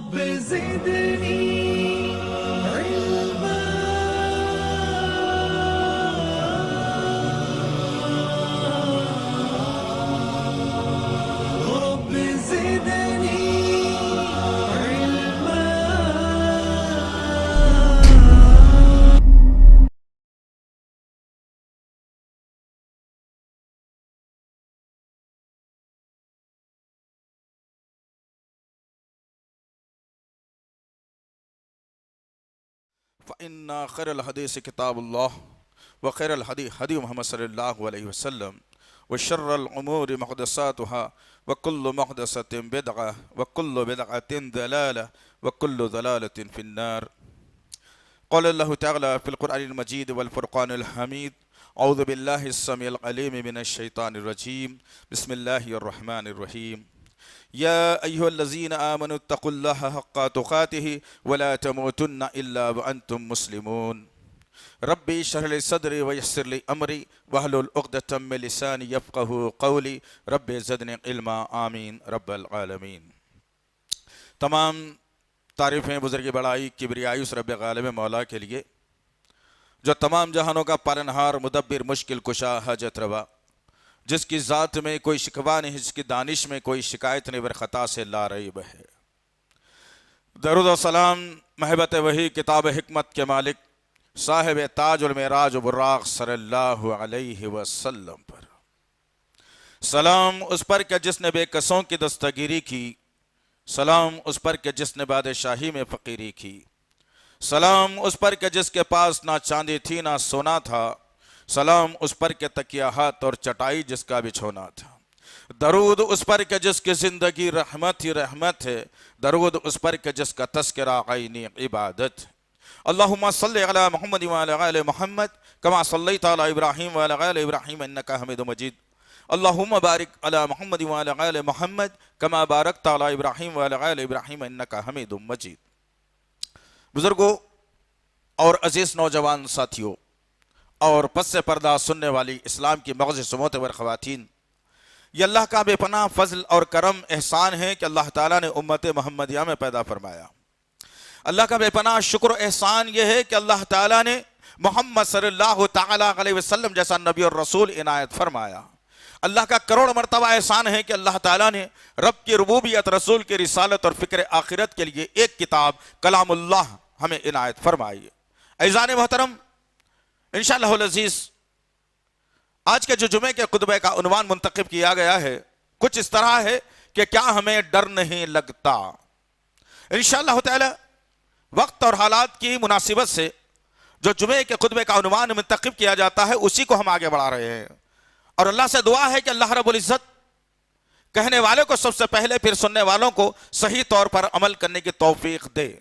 رب زدني علما رب زدني علما. فإن خير الحديث كتاب الله وخير الهدي هدي محمد صلى الله عليه وسلم وشر الأمور محدثاتها وكل محدثة بدعة وكل بدعة ضلالة وكل ضلالة في النار. قال الله تعالى في القرآن المجيد والفرقان الحميد: أعوذ بالله السميع العليم من الشيطان الرجيم، بسم الله الرحمن الرحيم. يا أيها الذين آمنوا اتقوا الله حق تقاته ولا تموتن إلا وأنتم مسلمون. ربي اشرح لي صدري ويسر لي أمري واحلل عقدة من لساني يفقهوا قولي ربي زدني علما آمین رب العالمین. تمام تعریفیں بزرگ بڑائی کبریائی اس رب غالب مولا کے لیے جو تمام جہانوں کا پالنہار مدبر مشکل کشا حاجت روا، جس کی ذات میں کوئی شکوہ نہیں، جس کی دانش میں کوئی شکایت نہیں، خطا سے لا ریب ہے. درود و سلام محبت وحی کتاب حکمت کے مالک صاحب تاج المعراج و براق صلی اللہ علیہ وسلم پر. سلام اس پر کہ جس نے بے کسوں کی دستگیری کی، سلام اس پر کہ جس نے بادشاہی میں فقیری کی، سلام اس پر کہ جس کے پاس نہ چاندی تھی نہ سونا تھا، سلام اس پر کہ تکیہ ہاتھ اور چٹائی جس کا بچھونا تھا. درود اس پر کہ جس کی زندگی رحمت ہی رحمت ہے، درود اس پر کہ جس کا تذکرہ عینی عبادت. اللہم صلی علی محمد وعلی آل محمد کما صلیت علی ابراہیم وعلی آل ابراہیم انکا حمید مجید. اللہم بارک علی محمد وعلی آل محمد کما بارکت علی ابراہیم وعلی آل ابراہیم انکا حمید مجید. بزرگوں اور عزیز نوجوان ساتھیوں اور پس پردہ سننے والی اسلام کی مغز معتبر خواتین، یہ اللہ کا بے پناہ فضل اور کرم احسان ہے کہ اللہ تعالیٰ نے امت محمدیہ میں پیدا فرمایا. اللہ کا بے پناہ شکر و احسان یہ ہے کہ اللہ تعالیٰ نے محمد صلی اللہ تعالیٰ علیہ وسلم جیسا نبی اور رسول عنایت فرمایا. اللہ کا کروڑ مرتبہ احسان ہے کہ اللہ تعالیٰ نے رب کی ربوبیت، رسول کی رسالت اور فکر آخرت کے لیے ایک کتاب کلام اللہ ہمیں عنایت فرمائی. عزیزان محترم، انشاءاللہ العزیز آج کے جو جمعے کے خطبہ کا عنوان منتخب کیا گیا ہے کچھ اس طرح ہے کہ کیا ہمیں ڈر نہیں لگتا. انشاءاللہ تعالی وقت اور حالات کی مناسبت سے جو جمعے کے خطبے کا عنوان منتخب کیا جاتا ہے اسی کو ہم آگے بڑھا رہے ہیں، اور اللہ سے دعا ہے کہ اللہ رب العزت کہنے والے کو سب سے پہلے پھر سننے والوں کو صحیح طور پر عمل کرنے کی توفیق دے.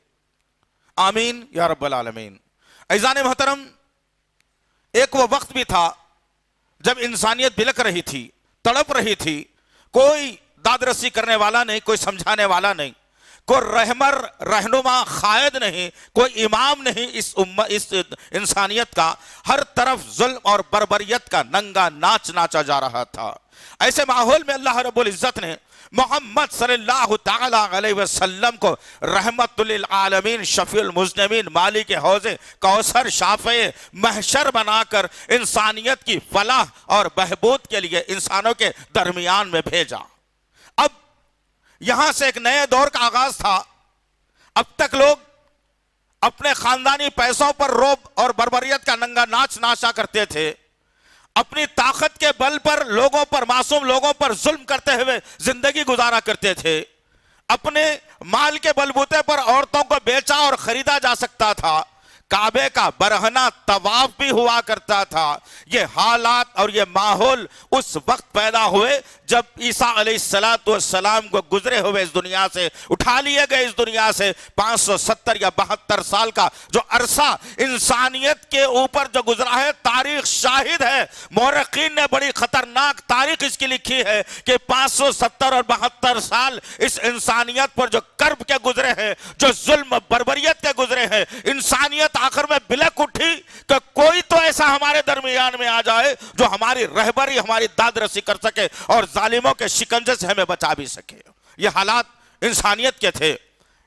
آمین یا رب العالمین. عزیزان محترم، ایک وہ وقت بھی تھا جب انسانیت بلک رہی تھی، تڑپ رہی تھی، کوئی داد رسی کرنے والا نہیں، کوئی سمجھانے والا نہیں، کوئی رہبر رہنما قائد نہیں، کوئی امام نہیں اس انسانیت کا. ہر طرف ظلم اور بربریت کا ننگا ناچ ناچا جا رہا تھا. ایسے ماحول میں اللہ رب العزت نے محمد صلی اللہ تعالیٰ علیہ وسلم کو رحمت للعالمین، شفیع المذنبین، مالک حوض کوثر، شافع محشر بنا کر انسانیت کی فلاح اور بہبود کے لیے انسانوں کے درمیان میں بھیجا. اب یہاں سے ایک نئے دور کا آغاز تھا. اب تک لوگ اپنے خاندانی پیسوں پر روب اور بربریت کا ننگا ناچ ناچا کرتے تھے، اپنی طاقت کے بل پر لوگوں پر، معصوم لوگوں پر ظلم کرتے ہوئے زندگی گزارا کرتے تھے، اپنے مال کے بلبوتے پر عورتوں کو بیچا اور خریدا جا سکتا تھا، کعبے کا برہنہ طواف بھی ہوا کرتا تھا. یہ حالات اور یہ ماحول اس وقت پیدا ہوئے جب عیسیٰ علیہ السلام کو گزرے ہوئے اس دنیا سے اٹھا لیے گئے. اس دنیا سے 570 یا 72 سال کا جو عرصہ انسانیت کے اوپر جو گزرا ہے، تاریخ شاہد ہے. مورخین نے بڑی خطرناک تاریخ اس کی لکھی ہے کہ 570 اور 72 سال اس انسانیت پر جو کرب کے گزرے ہیں، جو ظلم بربریت کے گزرے ہیں، انسانیت آخر میں بلک اٹھی کہ کوئی تو ایسا ہمارے درمیان میں آ جائے جو ہماری رہبری، ہماری داد رسی کر سکے اور ظالموں کے شکنجے سے ہمیں بچا بھی سکے. یہ حالات انسانیت کے تھے.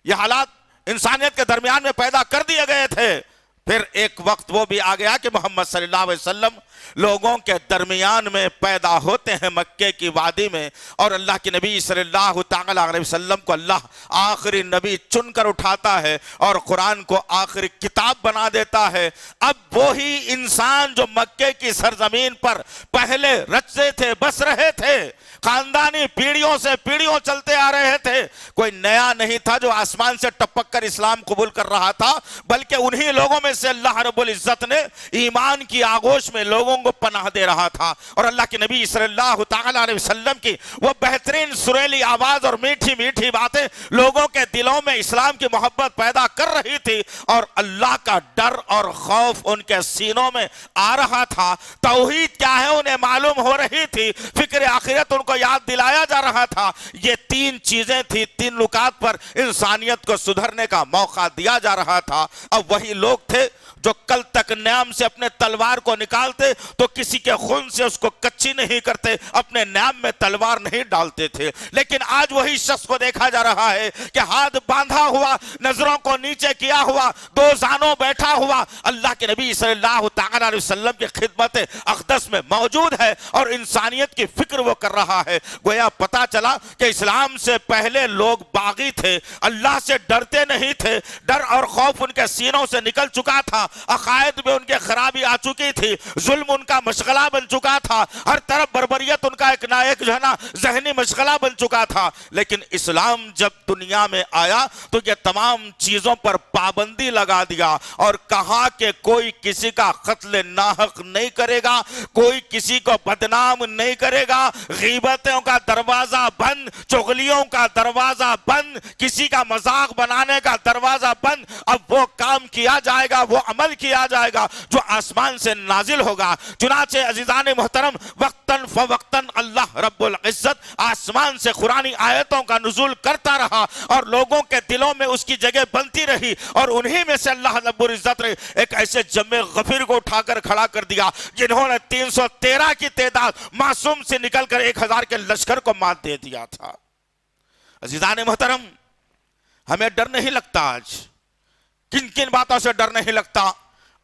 یہ حالات انسانیت کے درمیان میں پیدا کر دیے گئے تھے. پھر ایک وقت وہ بھی آ گیا کہ محمد صلی اللہ علیہ وسلم لوگوں کے درمیان میں پیدا ہوتے ہیں مکے کی وادی میں, اور اللہ کے نبی صلی اللہ تعالی علیہ وسلم کو اللہ آخری نبی چن کر اٹھاتا ہے اور قرآن کو آخری کتاب بنا دیتا ہے. اب وہی انسان جو مکے کی سرزمین پر پہلے رچتے تھے, بس رہے تھے, خاندانی پیڑھیوں سے پیڑھیوں چلتے آ رہے تھے, کوئی نیا نہیں تھا جو آسمان سے ٹپک کر اسلام قبول کر رہا تھا, بلکہ انہی لوگوں میں سے اللہ رب العزت نے ایمان کی آغوش میں لوگوں کو پناہ دے رہا تھا. اور اللہ کے نبی صلی اللہ تعالی علیہ وسلم کی وہ بہترین سریلی آواز اور میٹھی میٹھی باتیں لوگوں کے دلوں میں اسلام کی محبت پیدا کر رہی تھی, اور اللہ کا ڈر اور خوف ان کے سینوں میں آ رہا تھا. توحید کیا ہے انہیں معلوم ہو رہی تھی, فکر آخرت ان کو یاد دلایا جا رہا تھا. یہ تین چیزیں تھی, تین نکات پر انسانیت کو سدھرنے کا موقع دیا جا رہا تھا. اب وہی لوگ تھے جو کل تک نیام سے اپنے تلوار کو نکالتے تو کسی کے خون سے اس کو کچی نہیں کرتے, اپنے نیام میں تلوار نہیں ڈالتے تھے. لیکن آج وہی شخص کو دیکھا جا رہا ہے کہ ہاتھ باندھا ہوا, نظروں کو نیچے کیا ہوا, دو زانوں بیٹھا ہوا, اللہ کے نبی صلی اللہ تعالی علیہ وسلم کی خدمت اقدس میں موجود ہے اور انسانیت کی فکر وہ کر رہا ہے. گویا پتا چلا کہ اسلام سے پہلے لوگ باغی تھے, اللہ سے ڈرتے نہیں تھے, ڈر اور خوف ان کے سینوں سے نکل چکا تھا, عقائد میں ان کے خرابی آ چکی تھی, ظلم ان کا مشغلہ بن چکا تھا, ہر طرف بربریت ان کا ایک نہ ایک جو ہے نا ذہنی مشغلہ بن چکا تھا. لیکن اسلام جب دنیا میں آیا تو یہ تمام چیزوں پر پابندی لگا دیا اور کہا کہ کوئی کسی کا قتل ناحق نہیں کرے گا, کوئی کسی کو بدنام نہیں کرے گا, غیبتوں کا دروازہ بند, چغلیوں کا دروازہ بند, کسی کا مذاق بنانے کا دروازہ بند. اب وہ کام کیا جائے گا, وہ عمل کیا جائے گا جو آسمان سے نازل ہوگا. چنانچہ عزیزان محترم وقتاً فوقتاً اللہ رب العزت آسمان سے قرآنی آیتوں کا نزول کرتا رہا اور لوگوں کے دلوں میں اس کی جگہ بنتی رہی, اور انہی میں سے اللہ رب العزت نے ایک ایسے جمع غفیر کو اٹھا کر کھڑا کر دیا جنہوں نے 313 کی تعداد معصوم سے نکل کر 1000 کے لشکر کو مات دے دیا تھا. عزیزان محترم ہمیں ڈر نہیں لگتا, آج کن کن باتوں سے ڈر نہیں لگتا.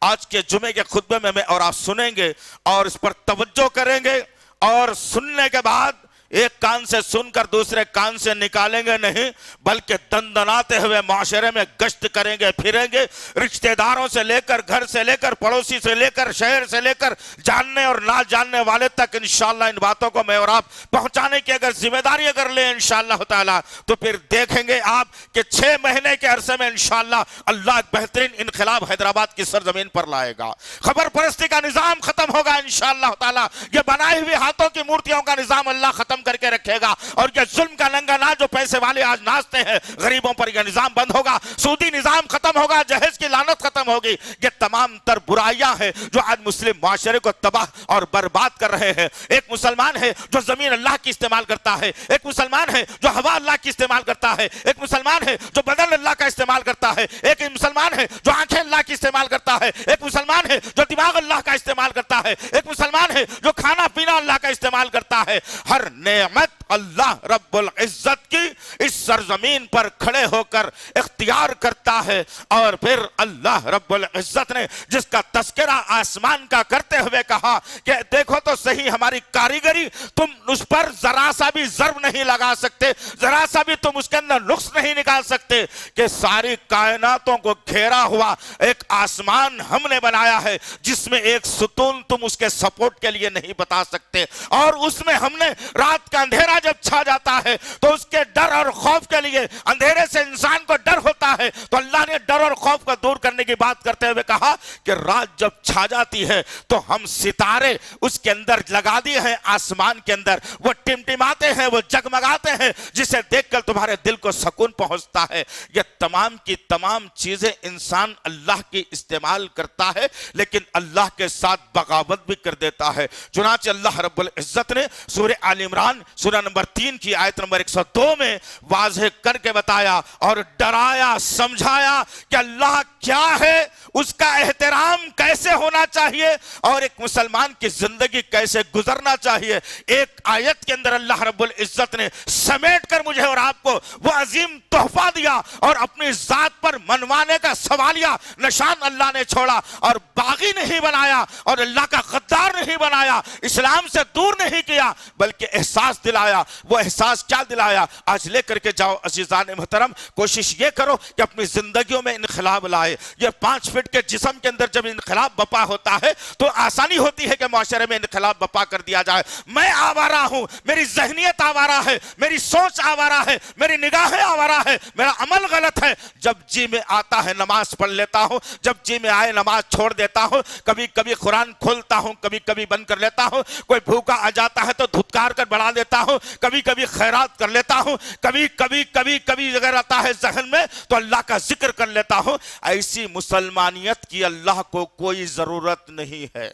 آج کے جمعے کے خطبے میں اور آپ سنیں گے اور اس پر توجہ کریں گے, اور سننے کے بعد ایک کان سے سن کر دوسرے کان سے نکالیں گے نہیں, بلکہ دندناتے ہوئے معاشرے میں گشت کریں گے, پھریں گے, رشتہ داروں سے لے کر, گھر سے لے کر, پڑوسی سے لے کر, شہر سے لے کر, جاننے اور نہ جاننے والے تک انشاءاللہ ان باتوں کو میں اور آپ پہنچانے کی اگر ذمہ داری اگر لیں انشاءاللہ تعالی, تو پھر دیکھیں گے آپ کہ 6 مہینے کے عرصے میں انشاءاللہ اللہ ایک بہترین انقلاب حیدرآباد کی سرزمین پر لائے گا. خبر پرستی کا نظام ختم ہوگا انشاءاللہ تعالی, یہ بنائی ہوئی ہاتھوں کی مورتیوں کا نظام اللہ ختم کر کے رکھے گا, اور یہ ظلم کا ننگا ناچ جو پیسے والے آج ناچتے ہیں غریبوں پر, یہ نظام بند ہوگا, سودی نظام ختم ہوگا, جہیز کی لعنت ختم ہوگی. یہ تمام تر برائیاں ہیں جو آج مسلم معاشرے کو تباہ اور برباد کر رہے ہیں. ایک مسلمان ہے جو زمین اللہ کی استعمال کرتا ہے, ایک مسلمان ہے جو ہوا اللہ کی استعمال کرتا ہے, ایک مسلمان ہے جو بدن اللہ کا استعمال کرتا ہے, ایک مسلمان ہے جو آنکھیں اللہ کی استعمال کرتا ہے, ایک مسلمان ہے جو دماغ اللہ کا استعمال کرتا ہے, ایک مسلمان ہے جو کھانا پینا اللہ کا استعمال کرتا ہے. ہر نعمت اللہ رب العزت کی اس سرزمین پر کھڑے ہو کر اختیار کرتا ہے. اور پھر اللہ رب العزت نے جس کا تذکرہ آسمان کا کرتے ہوئے کہا کہ دیکھو تو صحیح ہماری کاریگری, تم اس پر ذرا سا بھی ضرب نہیں لگا سکتے, ذرا سا بھی تم اس کے اندر نقص نہیں نکال سکتے, کہ ساری کائناتوں کو گھیرا ہوا ایک آسمان ہم نے بنایا ہے جس میں ایک ستون تم اس کے سپورٹ کے لیے نہیں بتا سکتے, اور اس میں ہم نے رات کا اندھیرا جب چھا جاتا ہے تو اس کے ڈر اور خوف کے لیے, اندھیرے سے انسان کو ڈر ہوتا ہے تو اللہ نے ڈر اور خوف کو دور کرنے کی بات کرتے ہوئے کہا کہ رات جب چھا جاتی ہے تو ہم ستارے اس کے اندر لگا دیے ہیں آسمان کے اندر, وہ ٹمٹماتے ہیں, وہ جگمگاتے ہیں, جسے دیکھ کر تمہارے دل کو سکون پہنچتا ہے. یہ تمام کی تمام چیزیں انسان اللہ کی استعمال کرتا ہے لیکن اللہ کے ساتھ بغاوت بھی کر دیتا ہے. چنانچہ اللہ رب العزت نے سورہ آل عمران سورہ نمبر 3 کی آیت نمبر 102 میں واضح کر کے بتایا اور ڈرایا سمجھایا کہ اللہ کیا ہے، اس کا احترام کیسے ہونا چاہیے اور ایک مسلمان کی زندگی کیسے گزرنا چاہیے۔ ایک آیت کے اندر اللہ رب العزت نے سمیٹ کر مجھے اور آپ کو وہ عظیم تحفہ دیا اور اپنی ذات پر منوانے کا سوالیہ نشان اللہ نے چھوڑا، اور باغی نہیں بنایا اور اللہ کا غدار نہیں بنایا، اسلام سے دور نہیں کیا، بلکہ احساس دلایا۔ وہ احساس کیا دلایا؟ آج لے کر کے جاؤ عزیزان محترم، کوشش یہ کرو کہ اپنی زندگیوں میں انقلاب لائے۔ یہ 5 فٹ کے جسم کے اندر جب انقلاب بپا ہوتا ہے تو آسانی ہوتی ہے کہ معاشرے میں انقلاب بپا کر دیا جائے۔ میں آوارہ ہوں، میری ذہنیت آوارہ ہے، میری سوچ آوارہ ہے، میری نگاہیں آوارہ ہے، میرا عمل غلط ہے، جب جی میں آتا ہے نماز پڑھ لیتا ہوں، جب جی میں آئے نماز چھوڑ دیتا ہوں، کبھی کبھی قرآن کھولتا ہوں، کبھی کبھی بند کر لیتا ہوں، کوئی بھوکا آ جاتا ہے تو دھتکار کر بڑھا دیتا ہوں، کبھی کبھی خیرات کر لیتا ہوں، کبھی اگر آتا ہے ذہن میں تو اللہ کا ذکر کر لیتا ہوں۔ ایسی مسلمانیت کی اللہ کو کوئی ضرورت نہیں ہے،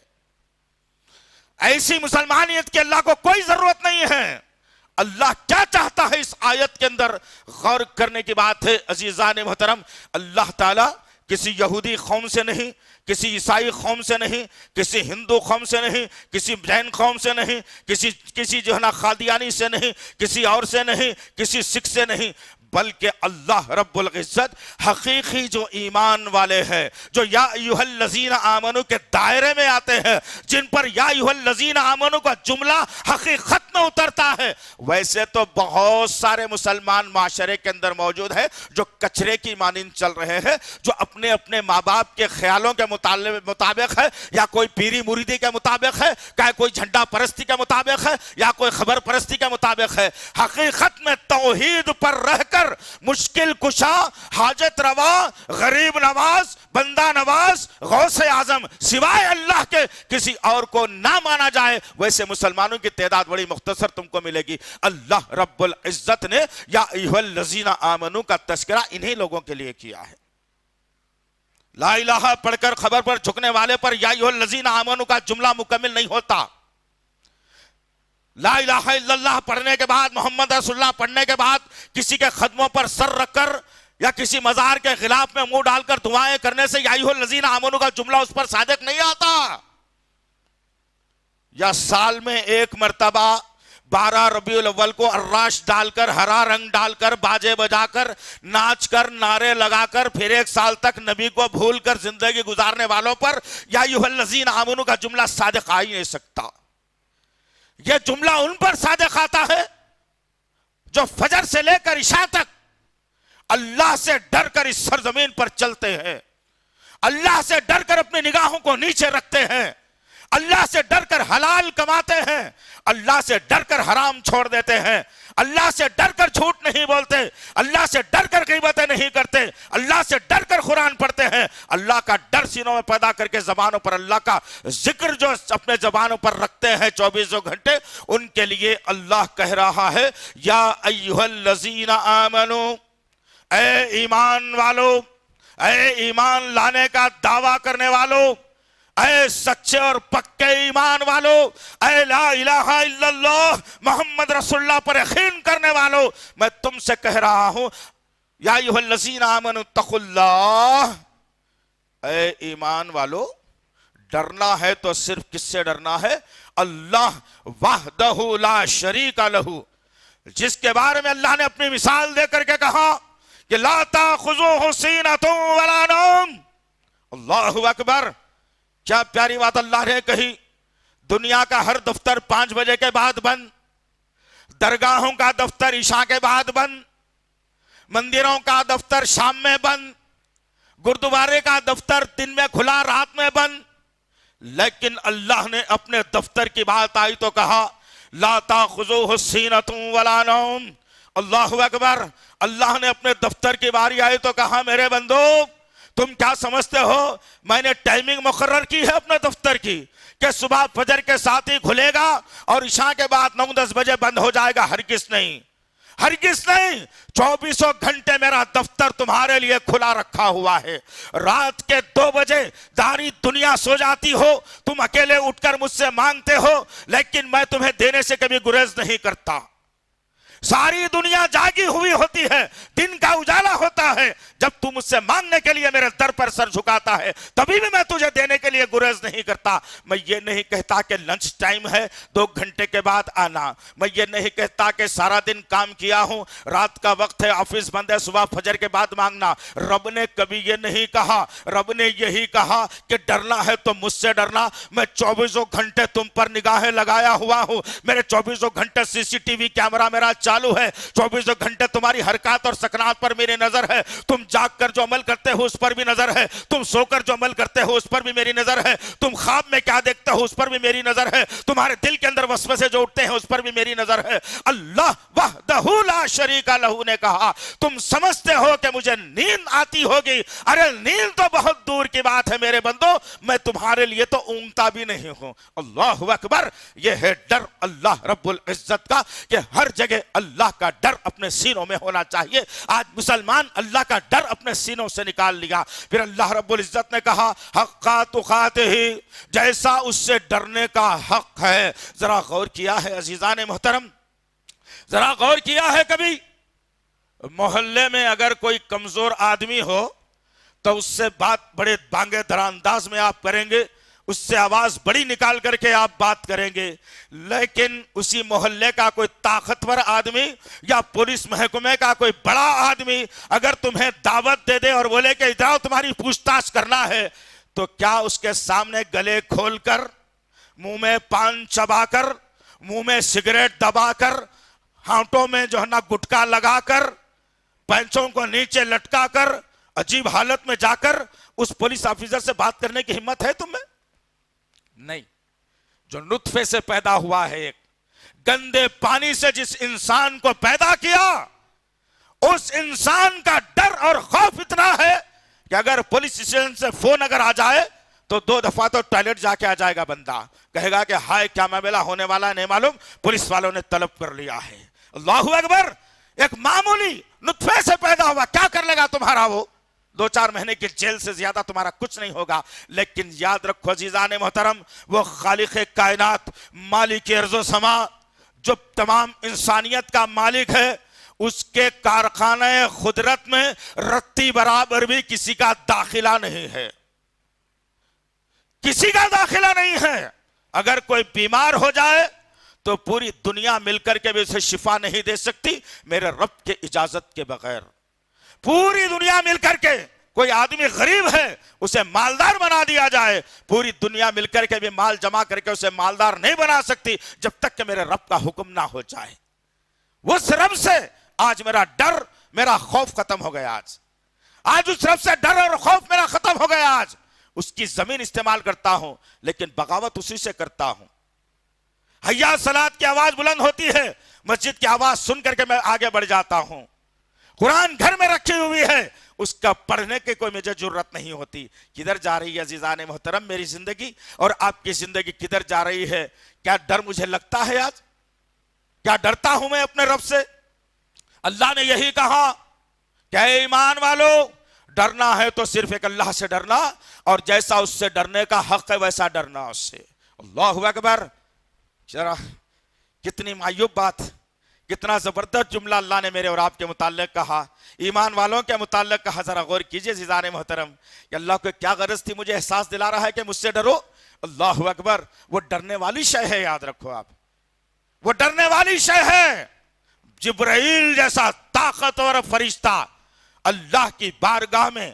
ایسی مسلمانیت کی اللہ کو کوئی ضرورت نہیں ہے۔ اللہ کیا چاہتا ہے اس آیت کے اندر غور کرنے کی بات ہے عزیزان محترم۔ اللہ تعالیٰ کسی یہودی قوم سے نہیں، کسی عیسائی قوم سے نہیں، کسی ہندو قوم سے نہیں، کسی جین قوم سے نہیں، کسی جو ہے نا قادیانی سے نہیں، کسی اور سے نہیں، کسی سکھ سے نہیں، بلکہ اللہ رب العزت حقیقی جو ایمان والے ہیں، جو یا ایھا الذین آمنوا کے دائرے میں آتے ہیں، جن پر یا ایھا الذین آمنوا کا جملہ حقیقت میں اترتا ہے، ویسے تو بہت سارے مسلمان معاشرے کے اندر موجود ہیں جو کچرے کی مانند چل رہے ہیں، جو اپنے اپنے ماں باپ کے خیالوں کے مطابق ہے، یا کوئی پیری مریدی کے مطابق ہے، کوئی جھنڈا پرستی کے مطابق ہے، یا کوئی خبر پرستی کے مطابق ہے۔ حقیقت میں توحید پر رہ کر مشکل کشا، حاجت روا، غریب نواز، بندہ نواز، غوث اعظم سوائے اللہ کے کسی اور کو نہ مانا جائے، ویسے مسلمانوں کی تعداد بڑی مختصر تم کو ملے گی۔ اللہ رب العزت نے یا ایھا الذین آمنوا کا تذکرہ انہی لوگوں کے لیے کیا ہے۔ لا الہ پڑھ کر خبر پر جھکنے والے پر یا ایھا الذین آمنوا کا جملہ مکمل نہیں ہوتا۔ لا الہ الا اللہ پڑھنے کے بعد، محمد رسول اللہ پڑھنے کے بعد کسی کے قدموں پر سر رکھ کر یا کسی مزار کے خلاف میں منہ ڈال کر دعائیں کرنے سے یا ایھا الذین آمنوا کا جملہ اس پر صادق نہیں آتا۔ یا سال میں ایک مرتبہ 12 ربیع الاول کو اراش ڈال کر، ہرا رنگ ڈال کر، باجے بجا کر، ناچ کر، نعرے لگا کر، پھر 1 سال تک نبی کو بھول کر زندگی گزارنے والوں پر یا ایھا الذین آمنوا کا جملہ صادق آ ہی نہیں سکتا۔ یہ جملہ ان پر صادق آتا ہے جو فجر سے لے کر عشاء تک اللہ سے ڈر کر اس سرزمین پر چلتے ہیں، اللہ سے ڈر کر اپنی نگاہوں کو نیچے رکھتے ہیں، اللہ سے ڈر کر حلال کماتے ہیں، اللہ سے ڈر کر حرام چھوڑ دیتے ہیں، اللہ سے ڈر کر جھوٹ نہیں بولتے، اللہ سے ڈر کر غیبتیں نہیں کرتے، اللہ سے ڈر کر قرآن پڑھتے ہیں، اللہ کا ڈر سینوں میں پیدا کر کے زبانوں پر اللہ کا ذکر جو اپنے زبانوں پر رکھتے ہیں 24 گھنٹے، ان کے لیے اللہ کہہ رہا ہے یا ایھا الذین آمنوا، اے ایمان والو، اے ایمان لانے کا دعویٰ کرنے والو، اے سچے اور پکے ایمان والو، اے لا الہ الا اللہ محمد رسول اللہ پر یقین کرنے والو، میں تم سے کہہ رہا ہوں یا ایھا الذین آمنوا اتقوا اللہ، اے ایمان والو، ڈرنا ہے تو صرف کس سے ڈرنا ہے؟ اللہ وحدہ لا شریک لہ، جس کے بارے میں اللہ نے اپنی مثال دے کر کے کہا کہ لا تأخذوہ سینۃ ولا نوم۔ اللہ اکبر، کیا پیاری بات اللہ نے کہی۔ دنیا کا ہر دفتر 5 بجے کے بعد بند، درگاہوں کا دفتر عشاء کے بعد بند، مندروں کا دفتر شام میں بند، گردوارے کا دفتر دن میں کھلا رات میں بند، لیکن اللہ نے اپنے دفتر کی بات آئی تو کہا لا تأخذوہ سینۃ ولا نوم۔ اللہ اکبر، اللہ نے اپنے دفتر کی باری آئی تو کہا میرے بندو تم کیا سمجھتے ہو میں نے ٹائمنگ مقرر کی ہے اپنے دفتر کی کہ صبح فجر کے ساتھ ہی کھلے گا اور عشاء کے بعد 9-10 بجے بند ہو جائے گا؟ ہرگز نہیں، ہرگز نہیں۔ 24 گھنٹے میرا دفتر تمہارے لیے کھلا رکھا ہوا ہے۔ رات کے 2 بجے ساری دنیا سو جاتی ہو، تم اکیلے اٹھ کر مجھ سے مانگتے ہو، لیکن میں تمہیں دینے سے کبھی گریز نہیں کرتا۔ ساری دنیا جاگی ہوئی ہوتی ہے، دن کا اجالا ہوتا ہے، جب تو مجھ سے مانگنے کے لیے میرے در پر سر جھکاتا ہے تبھی بھی میں تجھے دینے کے لیے گریز نہیں کرتا. میں یہ نہیں کہتا کہ لنچ ٹائم ہے 2 گھنٹے کے بعد آنا. میں یہ نہیں کہتا کہ سارا دن کام کیا ہوں رات کا وقت ہے آفس بند ہے صبح فجر کے بعد مانگنا. رب نے کبھی یہ نہیں کہا. رب نے یہی کہا کہ ڈرنا ہے تو مجھ سے ڈرنا. میں 24 گھنٹے تم پر نگاہیں لگایا ہوا ہوں. میرے 24 گھنٹے سی سی ٹی وی کیمرہ میرا چالو ہے. 24 گھنٹے تمہاری حرکات اور سکنات پر میری نظر ہے. تم جاگ کر جو عمل کرتے ہو اس پر بھی نظر ہے. تم سو کر جو عمل کرتے ہو اس پر بھی میری نظر ہے. تم خواب میں کیا دیکھتے ہو اس پر بھی میری نظر ہے. تمہارے دل کے اندر وسوسے جو اٹھتے ہیں اس پر بھی میری نظر ہے. اللہ وحدہ لا شریک لہ نے کہا تم سمجھتے ہو کہ مجھے نیند آتی ہوگی. ارے نیند تو بہت دور کی بات ہے میرے بندو. میں تمہارے لیے تو اونگتا بھی نہیں ہوں. اللہ اکبر. یہ ہے ڈر اللہ رب العزت کا کہ ہر جگہ اللہ کا ڈر اپنے سینوں میں ہونا چاہیے. آج مسلمان اللہ کا ڈر اپنے سینوں سے نکال لیا. پھر اللہ رب العزت نے کہا حقا تقاتہ جیسا اس سے ڈرنے کا حق ہے. ذرا غور کیا ہے عزیزان محترم؟ ذرا غور کیا ہے کبھی محلے میں اگر کوئی کمزور آدمی ہو تو اس سے بات بڑے بانگے در انداز میں آپ کریں گے, اس سے آواز بڑی نکال کر کے آپ بات کریں گے. لیکن اسی محلے کا کوئی طاقتور آدمی یا پولیس محکمے کا کوئی بڑا آدمی اگر تمہیں دعوت دے دے اور بولے کہ ادھر تمہاری پوچھ تاچھ کرنا ہے تو کیا اس کے سامنے گلے کھول کر, منہ میں پان چبا کر, منہ میں سگریٹ دبا کر, ہانٹوں میں جو ہے نا گٹکا لگا کر, پینچوں کو نیچے لٹکا کر, عجیب حالت میں جا کر اس پولیس آفیسر سے بات کرنے کی ہمت ہے تم میں؟ نہیں. جو نطفے سے پیدا ہوا ہے, ایک گندے پانی سے جس انسان کو پیدا کیا, اس انسان کا ڈر اور خوف اتنا ہے کہ اگر پولیس اسٹیشن سے فون اگر آ جائے تو 2 دفعہ تو ٹوائلٹ جا کے آ جائے گا. بندہ کہے گا کہ ہائے کیا معاملہ ہونے والا ہے نہیں معلوم, پولیس والوں نے طلب کر لیا ہے. اللہ اکبر. ایک معمولی نطفے سے پیدا ہوا کیا کر لے گا تمہارا وہ؟ 2-4 مہینے کی جیل سے زیادہ تمہارا کچھ نہیں ہوگا. لیکن یاد رکھو عزیزان محترم, وہ خالق کائنات, مالک ارض و سما, جو تمام انسانیت کا مالک ہے, اس کے کارخانہ قدرت میں رتی برابر بھی کسی کا داخلہ نہیں ہے. کسی کا داخلہ نہیں ہے. اگر کوئی بیمار ہو جائے تو پوری دنیا مل کر کے بھی اسے شفا نہیں دے سکتی میرے رب کے اجازت کے بغیر. پوری دنیا مل کر کے, کوئی آدمی غریب ہے اسے مالدار بنا دیا جائے, پوری دنیا مل کر کے بھی مال جمع کر کے اسے مالدار نہیں بنا سکتی جب تک کہ میرے رب کا حکم نہ ہو جائے. اس رب سے آج میرا ڈر, میرا خوف ختم ہو گیا. آج اس رب سے ڈر اور خوف میرا ختم ہو گیا. آج اس کی زمین استعمال کرتا ہوں لیکن بغاوت اسی سے کرتا ہوں. حیا صلاۃ کی آواز بلند ہوتی ہے, مسجد کی آواز سن کر کے میں آگے بڑھ جاتا ہوں. قرآن گھر میں رکھی ہوئی ہے, اس کا پڑھنے کی کوئی مجھے ضرورت نہیں ہوتی. کدھر جا رہی ہے عزیزان محترم میری زندگی اور آپ کی زندگی کدھر جا رہی ہے؟ کیا ڈر مجھے لگتا ہے آج؟ کیا ڈرتا ہوں میں اپنے رب سے؟ اللہ نے یہی کہا کہ اے ایمان والو, ڈرنا ہے تو صرف ایک اللہ سے ڈرنا, اور جیسا اس سے ڈرنے کا حق ہے ویسا ڈرنا اس سے. اللہ اکبر. ذرا کتنی معیوب بات, کتنا زبردست جملہ اللہ نے میرے اور آپ کے متعلق کہا, ایمان والوں کے متعلق کہا. ذرا غور کیجئے عزیزان محترم کہ اللہ کو کیا غرض تھی مجھے احساس دلا رہا ہے کہ مجھ سے ڈرو. اللہ اکبر. وہ ڈرنے والی شے ہے, یاد رکھو آپ, وہ ڈرنے والی شے ہے. جبرائیل جیسا طاقتور فرشتہ اللہ کی بارگاہ میں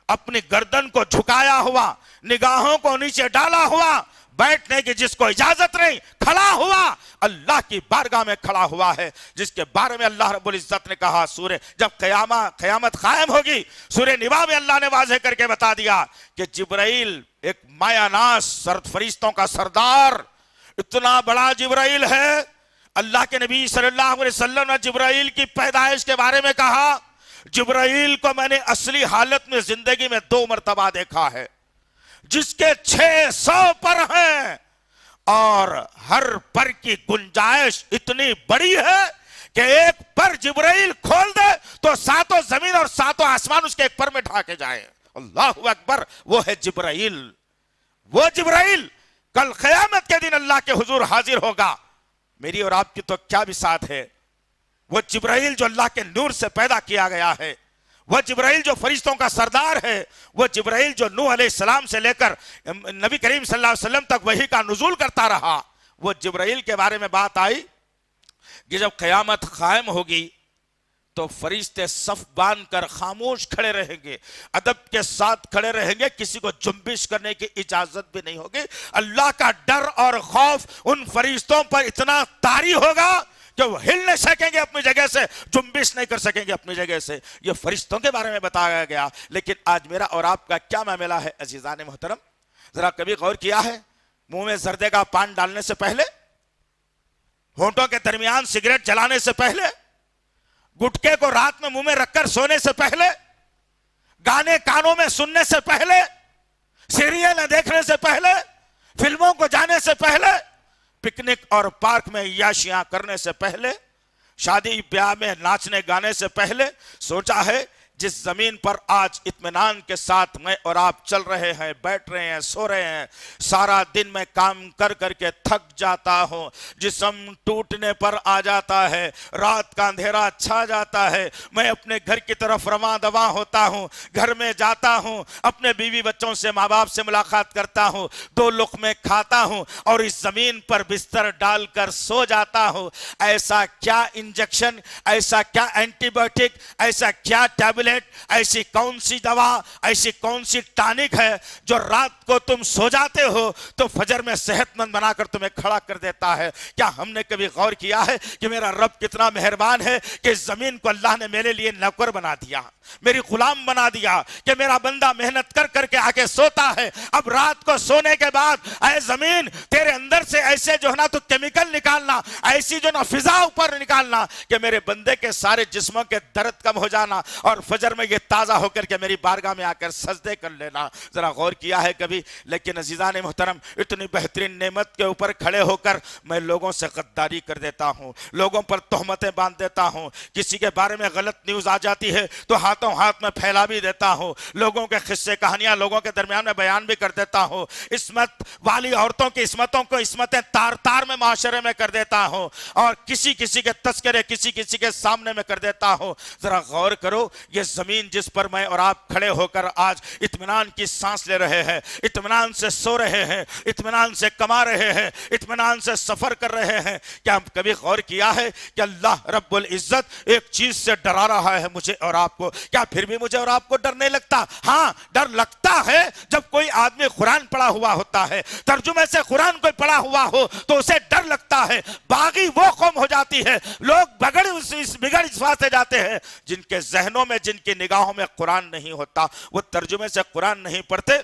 اپنی گردن کو جھکایا ہوا, نگاہوں کو نیچے ڈالا ہوا, بیٹھنے کی جس کو اجازت نہیں, کھڑا ہوا, اللہ کی بارگاہ میں کھڑا ہوا ہے, جس کے بارے میں اللہ رب العزت نے کہا سورہ جب قیامت قائم ہوگی, سورہ نبا میں اللہ نے واضح کر کے بتا دیا کہ جبرائیل ایک مایا ناز فرشتوں کا سردار, اتنا بڑا جبرائیل ہے. اللہ کے نبی صلی اللہ علیہ وسلم نے جبرائیل کی پیدائش کے بارے میں کہا, جبرائیل کو میں نے اصلی حالت میں زندگی میں 2 مرتبہ دیکھا ہے, جس کے 600 پر ہیں اور ہر پر کی گنجائش اتنی بڑی ہے کہ ایک پر جبرائیل کھول دے تو 7 زمین اور 7 آسمان اس کے ایک پر میں ڈھانکے جائے. اللہ اکبر. وہ ہے جبرائیل. وہ جبرائیل کل قیامت کے دن اللہ کے حضور حاضر ہوگا. میری اور آپ کی تو کیا بساط ہے. وہ جبرائیل جو اللہ کے نور سے پیدا کیا گیا ہے, وہ جبرائیل جو فرشتوں کا سردار ہے، وہ جبرائیل جو نوح علیہ السلام سے لے کر نبی کریم صلی اللہ علیہ وسلم تک وحی کا نزول کرتا رہا، وہ جبرائیل کے بارے میں بات آئی کہ جب قیامت قائم ہوگی تو فرشتے صف باندھ کر خاموش کھڑے رہیں گے، ادب کے ساتھ کھڑے رہیں گے، کسی کو جنبش کرنے کی اجازت بھی نہیں ہوگی۔ اللہ کا ڈر اور خوف ان فرشتوں پر اتنا طاری ہوگا کہ وہ ہل نہیں سکیں گے اپنی جگہ سے، جنبش نہیں کر سکیں گے اپنی جگہ سے۔ یہ فرشتوں کے بارے میں بتایا گیا، لیکن آج میرا اور آپ کا کیا معاملہ ہے عزیزان محترم؟ ذرا کبھی غور کیا ہے؟ منہ میں زردے کا پان ڈالنے سے پہلے، ہونٹوں کے درمیان سگریٹ جلانے سے پہلے، گٹکے کو رات میں منہ میں رکھ کر سونے سے پہلے، گانے کانوں میں سننے سے پہلے، سیریل دیکھنے سے پہلے، فلموں کو جانے سے پہلے، پکنک اور پارک میں عیاشیاں کرنے سے پہلے، شادی بیاہ میں ناچنے گانے سے پہلے سوچا ہے جس زمین پر آج اطمینان کے ساتھ میں اور آپ چل رہے ہیں، بیٹھ رہے ہیں، سو رہے ہیں، سارا دن میں کام کر کر کے تھک جاتا ہوں، جسم ٹوٹنے پر آ جاتا ہے، رات کا اندھیرا چھا جاتا ہے، میں اپنے گھر کی طرف رواں دواں ہوتا ہوں، گھر میں جاتا ہوں، اپنے بیوی بچوں سے، ماں باپ سے ملاقات کرتا ہوں، 2 لقمے کھاتا ہوں اور اس زمین پر بستر ڈال کر سو جاتا ہوں۔ ایسا کیا انجیکشن، ایسا کیا اینٹی بایوٹک، ایسا کیا ٹیبلٹ، ایسی کون سی دوا، ایسی کون سی ٹانک ہے جو رات کو تم سو جاتے ہو تو فجر میں صحت مند بنا کر تمہیں کھڑا کر دیتا ہے؟ کیا ہم نے کبھی غور کیا ہے کہ میرا رب کتنا مہربان ہے کہ اس زمین کو اللہ نے میرے لیے نوکر بنا دیا، میری غلام بنا دیا، کہ میرا بندہ محنت کر کر کے آگے سوتا ہے۔ اب رات کو سونے کے بعد اے زمین، تیرے اندر سے ایسے جو ہے نا تو کیمیکل نکالنا، ایسی جو نا فضا اوپر نکالنا کہ میرے بندے کے سارے جسموں کے درد کم ہو جانا اور فجر میں یہ تازہ ہو کر کے میری بارگاہ میں آ کر سجدے کر لینا۔ ذرا غور کیا ہے کبھی؟ لیکن عزیزان محترم، اتنی بہترین نعمت کے اوپر کھڑے ہو کر میں لوگوں سے غداری کر دیتا ہوں، لوگوں پر تہمتیں باندھ دیتا ہوں، کسی کے بارے میں غلط نیوز آ جاتی ہے تو ہاتھوں ہاتھ میں پھیلا بھی دیتا ہوں، لوگوں کے قصے کہانیاں لوگوں کے درمیان میں بیان بھی کر دیتا ہوں، عصمت والی عورتوں کی عصمتوں کو عصمتیں تار تار میں معاشرے میں کر دیتا ہوں، اور کسی کسی کے تذکرے کسی کسی کے سامنے میں کر دیتا ہوں۔ ذرا غور کرو، یہ زمین جس پر میں اور آپ کھڑے ہو کر آج اطمینان کی سانس لے رہے ہیں، اطمینان سے سو رہے ہیں، اطمینان سے کما رہے ہیں، اطمینان سے سفر کر رہے ہیں، کیا کبھی غور کیا ہے کہ اللہ رب العزت ایک چیز سے ڈرا رہا ہے مجھے اور آپ کو؟ کیا پھر بھی مجھے اور آپ کو ڈر نہیں لگتا؟ ہاں، ڈر لگتا ہے جب کوئی آدمی قرآن پڑھا ہوا ہوتا ہے، ترجمے سے قرآن کوئی پڑھا ہوا ہو تو اسے ڈر لگتا ہے۔ باغی وہ قوم ہو جاتی ہے، لوگ بگڑ اس بات سے جاتے ہیں جن کے ذہنوں میں، جن کی نگاہوں میں قرآن نہیں ہوتا، وہ ترجمے سے قرآن نہیں پڑھتے،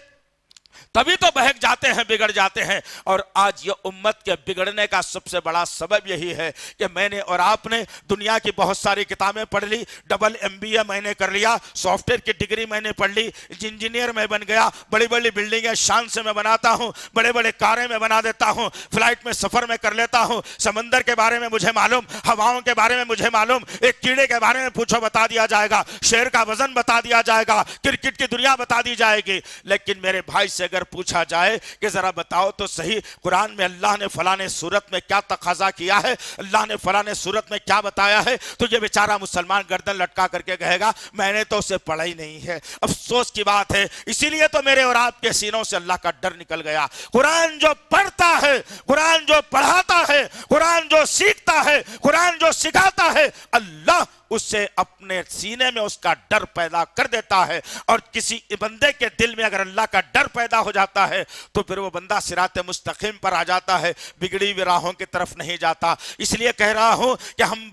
تبھی تو بہک جاتے ہیں، بگڑ جاتے ہیں۔ اور آج یہ امت کے بگڑنے کا سب سے بڑا سبب یہی ہے کہ میں نے اور آپ نے دنیا کی بہت ساری کتابیں پڑھ لی، ڈبل MBA میں نے کر لیا، سافٹ ویئر کی ڈگری میں نے پڑھ لی، انجینئر میں بن گیا، بڑی بڑی بلڈنگیں شان سے میں بناتا ہوں، بڑے بڑے کاریں میں بنا دیتا ہوں، فلائٹ میں سفر میں کر لیتا ہوں، سمندر کے بارے میں مجھے معلوم، ہواؤں کے بارے میں مجھے معلوم، ایک کیڑے کے بارے میں پوچھو بتا دیا جائے گا، شیر کا وزن بتا دیا جائے گا، کرکٹ کی دنیا بتا دی جائے گی۔ لیکن میرے بھائی سے اگر پوچھا جائے کہ ذرا بتاؤ تو صحیح، قرآن میں اللہ نے فلاں صورت میں کیا تقاضا کیا ہے، اللہ نے فلاں صورت میں کیا بتایا ہے، تو یہ بیچارہ مسلمان گردن لٹکا کر کے کہے گا میں نے تو اسے پڑھا ہی نہیں ہے۔ افسوس کی بات ہے، اسی لیے تو میرے اور آپ کے سینوں سے اللہ کا ڈر نکل گیا۔ قرآن جو پڑھتا ہے، قرآن جو پڑھاتا ہے، قرآن جو سیکھتا ہے، قرآن جو سکھاتا ہے، اللہ اس سے اپنے سینے میں اس کا ڈر پیدا کر دیتا ہے۔ اور کسی بندے کے دل میں اگر اللہ کا ڈر پیدا ہو جاتا ہے تو پھر وہ بندہ صراط مستقیم پر آ جاتا ہے، بگڑی ہوئی راہوں کی طرف نہیں جاتا۔ اس لیے کہہ رہا ہوں کہ ہم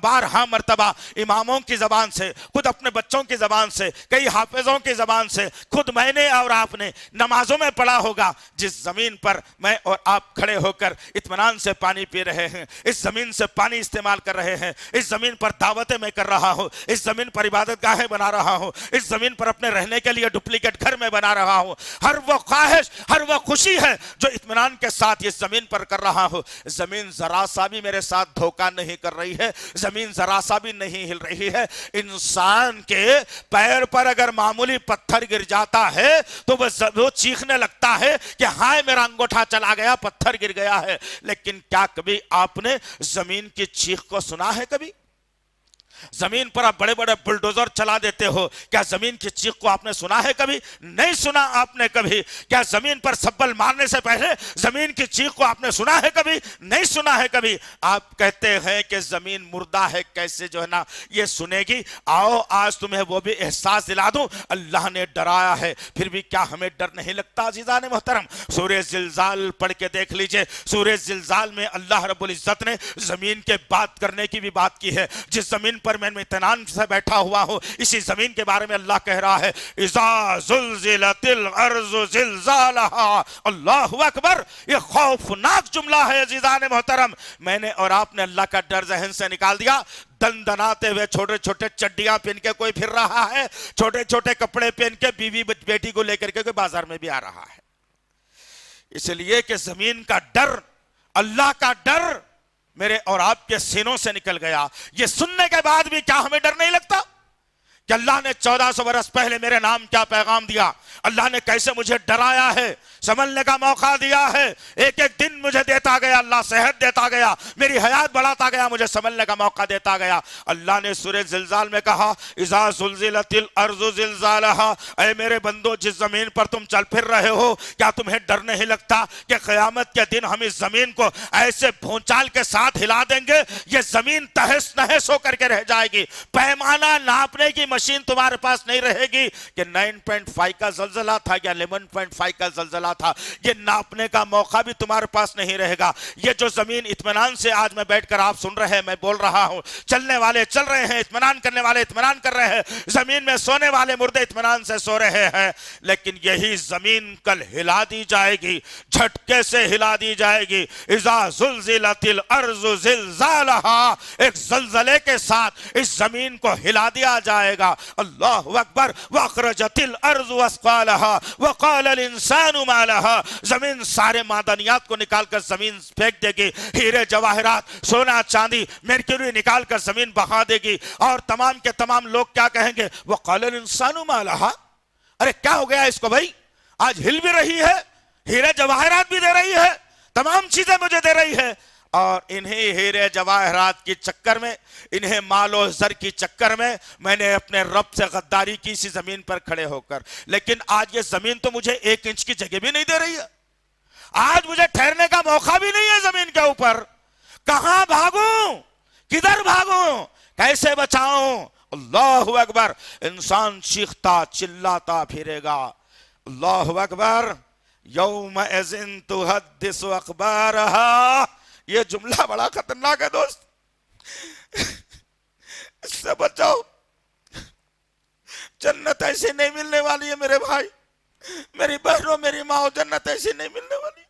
بارہا مرتبہ اماموں کی زبان سے، خود اپنے بچوں کی زبان سے، کئی حافظوں کی زبان سے، خود میں نے اور آپ نے نمازوں میں پڑھا ہوگا، جس زمین پر میں اور آپ کھڑے ہو کر اطمینان سے پانی پی رہے ہیں، اس زمین سے پانی استعمال کر رہے ہیں، اس زمین پر دعوتیں میں کر رہا ہوں، اس زمین پر عبادت گاہیں بنا رہا ہوں، اس زمین پر اپنے رہنے کے لیے ڈپلیکیٹ گھر میں بنا رہا ہوں، ہر وہ خواہش، ہر وہ خوشی ہے جو اطمینان کے ساتھ اس زمین پر کر رہا ہوں۔ زمین ذرا سا بھی میرے ساتھ دھوکہ نہیں کر رہی ہے، زمین ذرا سا بھی نہیں ہل رہی ہے۔ انسان کے پیر پر اگر معمولی پتھر گر جاتا ہے تو وہ چیخنے لگتا ہے کہ ہائے میرا انگوٹھا چلا گیا، پتھر گر گیا ہے۔ لیکن کیا کبھی آپ نے زمین کی چیخ کو سنا ہے؟ کبھی زمین پر آپ بڑے بڑے بلڈوزر چلا دیتے ہو. کیا زمین کی چیخ کو آپ نے سنا ہے کبھی؟ نہیں سنا آپ نے کبھی. کیا زمین پر سبل مارنے سے پہلے زمین کی چیخ کو آپ نے سنا ہے کبھی؟ نہیں سنا ہے کبھی. آپ کہتے ہیں کہ زمین مردہ ہے، کیسے جو ہے نا یہ سنے گی. آؤ آج تمہیں وہ بھی احساس دلا دوں. اللہ نے ڈرایا ہے، پھر بھی کیا ہمیں ڈر نہیں لگتا عزیزان محترم؟ سورہ زلزال پڑھ کے دیکھ لیجئے. سورہ زلزال میں اللہ رب العزت نے زمین کے بات کرنے کی بھی بات کی ہے. جس زمین پر میں اطمینان سے بیٹھا ہوا ہوں، اسی زمین کے بارے میں اللہ کہہ رہا ہے اذا زلزلت الارض زلزالها. اللہ اکبر. یہ خوفناک جملہ ہے عزیزان محترم. میں نے اور آپ نے اللہ کا ڈر ذہن سے نکال دیا. دن دناتے ہوئے چھوٹے چھوٹے چڈیاں پہن کے کوئی پھر رہا ہے، چھوٹے چھوٹے کپڑے پہن کے بیوی بیٹی کو لے کر کے کوئی بازار میں بھی آ رہا ہے. اس لیے کہ زمین کا ڈر، اللہ کا ڈر میرے اور آپ کے سینوں سے نکل گیا. یہ سننے کے بعد بھی کیا ہمیں ڈر نہیں لگتا کہ اللہ نے 1400 برس پہلے میرے نام کیا پیغام دیا، اللہ نے کیسے مجھے ڈرایا ہے، سنبھلنے کا موقع دیا ہے. ایک ایک دن مجھے دیتا گیا اللہ، صحت دیتا گیا، میری حیات بڑھاتا گیا، مجھے سنبھلنے کا موقع دیتا گیا. اللہ نے سورہ زلزال میں کہا اذا زلزلت الارض زلزالها. اے میرے بندو، جس زمین پر تم چل پھر رہے ہو، کیا تمہیں ڈر نہیں لگتا کہ قیامت کے دن ہم اس زمین کو ایسے بھونچال کے ساتھ ہلا دیں گے، یہ زمین تہس نہس ہو کر کے رہ جائے گی. پیمانہ ناپنے کی مشین تمہارے پاس نہیں رہے گی کہ 9.5 کا زلزلہ تھا یا 11.5 کا زلزلہ تھا. یہ ناپنے کا موقع بھی تمہارے پاس نہیں رہے گا. یہ جو زمین اطمینان سے آج میں بیٹھ کر آپ سن رہے ہیں، میں بول رہا ہوں، چلنے والے چل رہے ہیں، اطمینان کرنے والے اطمینان کر رہے ہیں، زمین میں سونے والے مردے اطمینان سے سو رہے ہیں. لیکن یہی زمین کل ہلا دی جائے گی، جھٹکے سے ہلا دی جائے گی. اذا زلزلت الارض زلزالها. ایک زلزلے کے ساتھ اس زمین کو ہلا دیا جائے گا. اللہ اکبر. واخرجت الارض اثقالها وقال الانسان ما لها. زمین سارے معدنیات کو نکال کر زمین پھینک دے گی، ہیرے جواہرات، سونا چاندی، مرکری نکال کر زمین بہا دے گی. اور تمام کے تمام لوگ کیا کہیں گے؟ وقال الانسان ما لها. ارے کیا ہو گیا اس کو بھائی؟ آج ہل بھی رہی ہے، ہیرے جواہرات بھی دے رہی ہے، تمام چیزیں مجھے دے رہی ہے، اور انہیں ہیرے جواہرات کی چکر میں، انہیں مال و زر کی چکر میں میں نے اپنے رب سے غداری کی اسی زمین پر کھڑے ہو کر. لیکن آج یہ زمین تو مجھے 1 انچ کی جگہ بھی نہیں دے رہی ہے. آج مجھے ٹھہرنے کا موقع بھی نہیں ہے زمین کے اوپر. کہاں بھاگوں؟ کدھر بھاگوں؟ کیسے بچاؤں؟ اللہ اکبر. انسان چیختا چلاتا پھرے گا. اللہ اکبر. یومئذ تحدث اخبارها. یہ جملہ بڑا خطرناک ہے دوست، اس سے بچاؤ. جنت ایسی نہیں ملنے والی ہے میرے بھائی، میری بہنوں، میری ماں، جنت ایسی نہیں ملنے والی.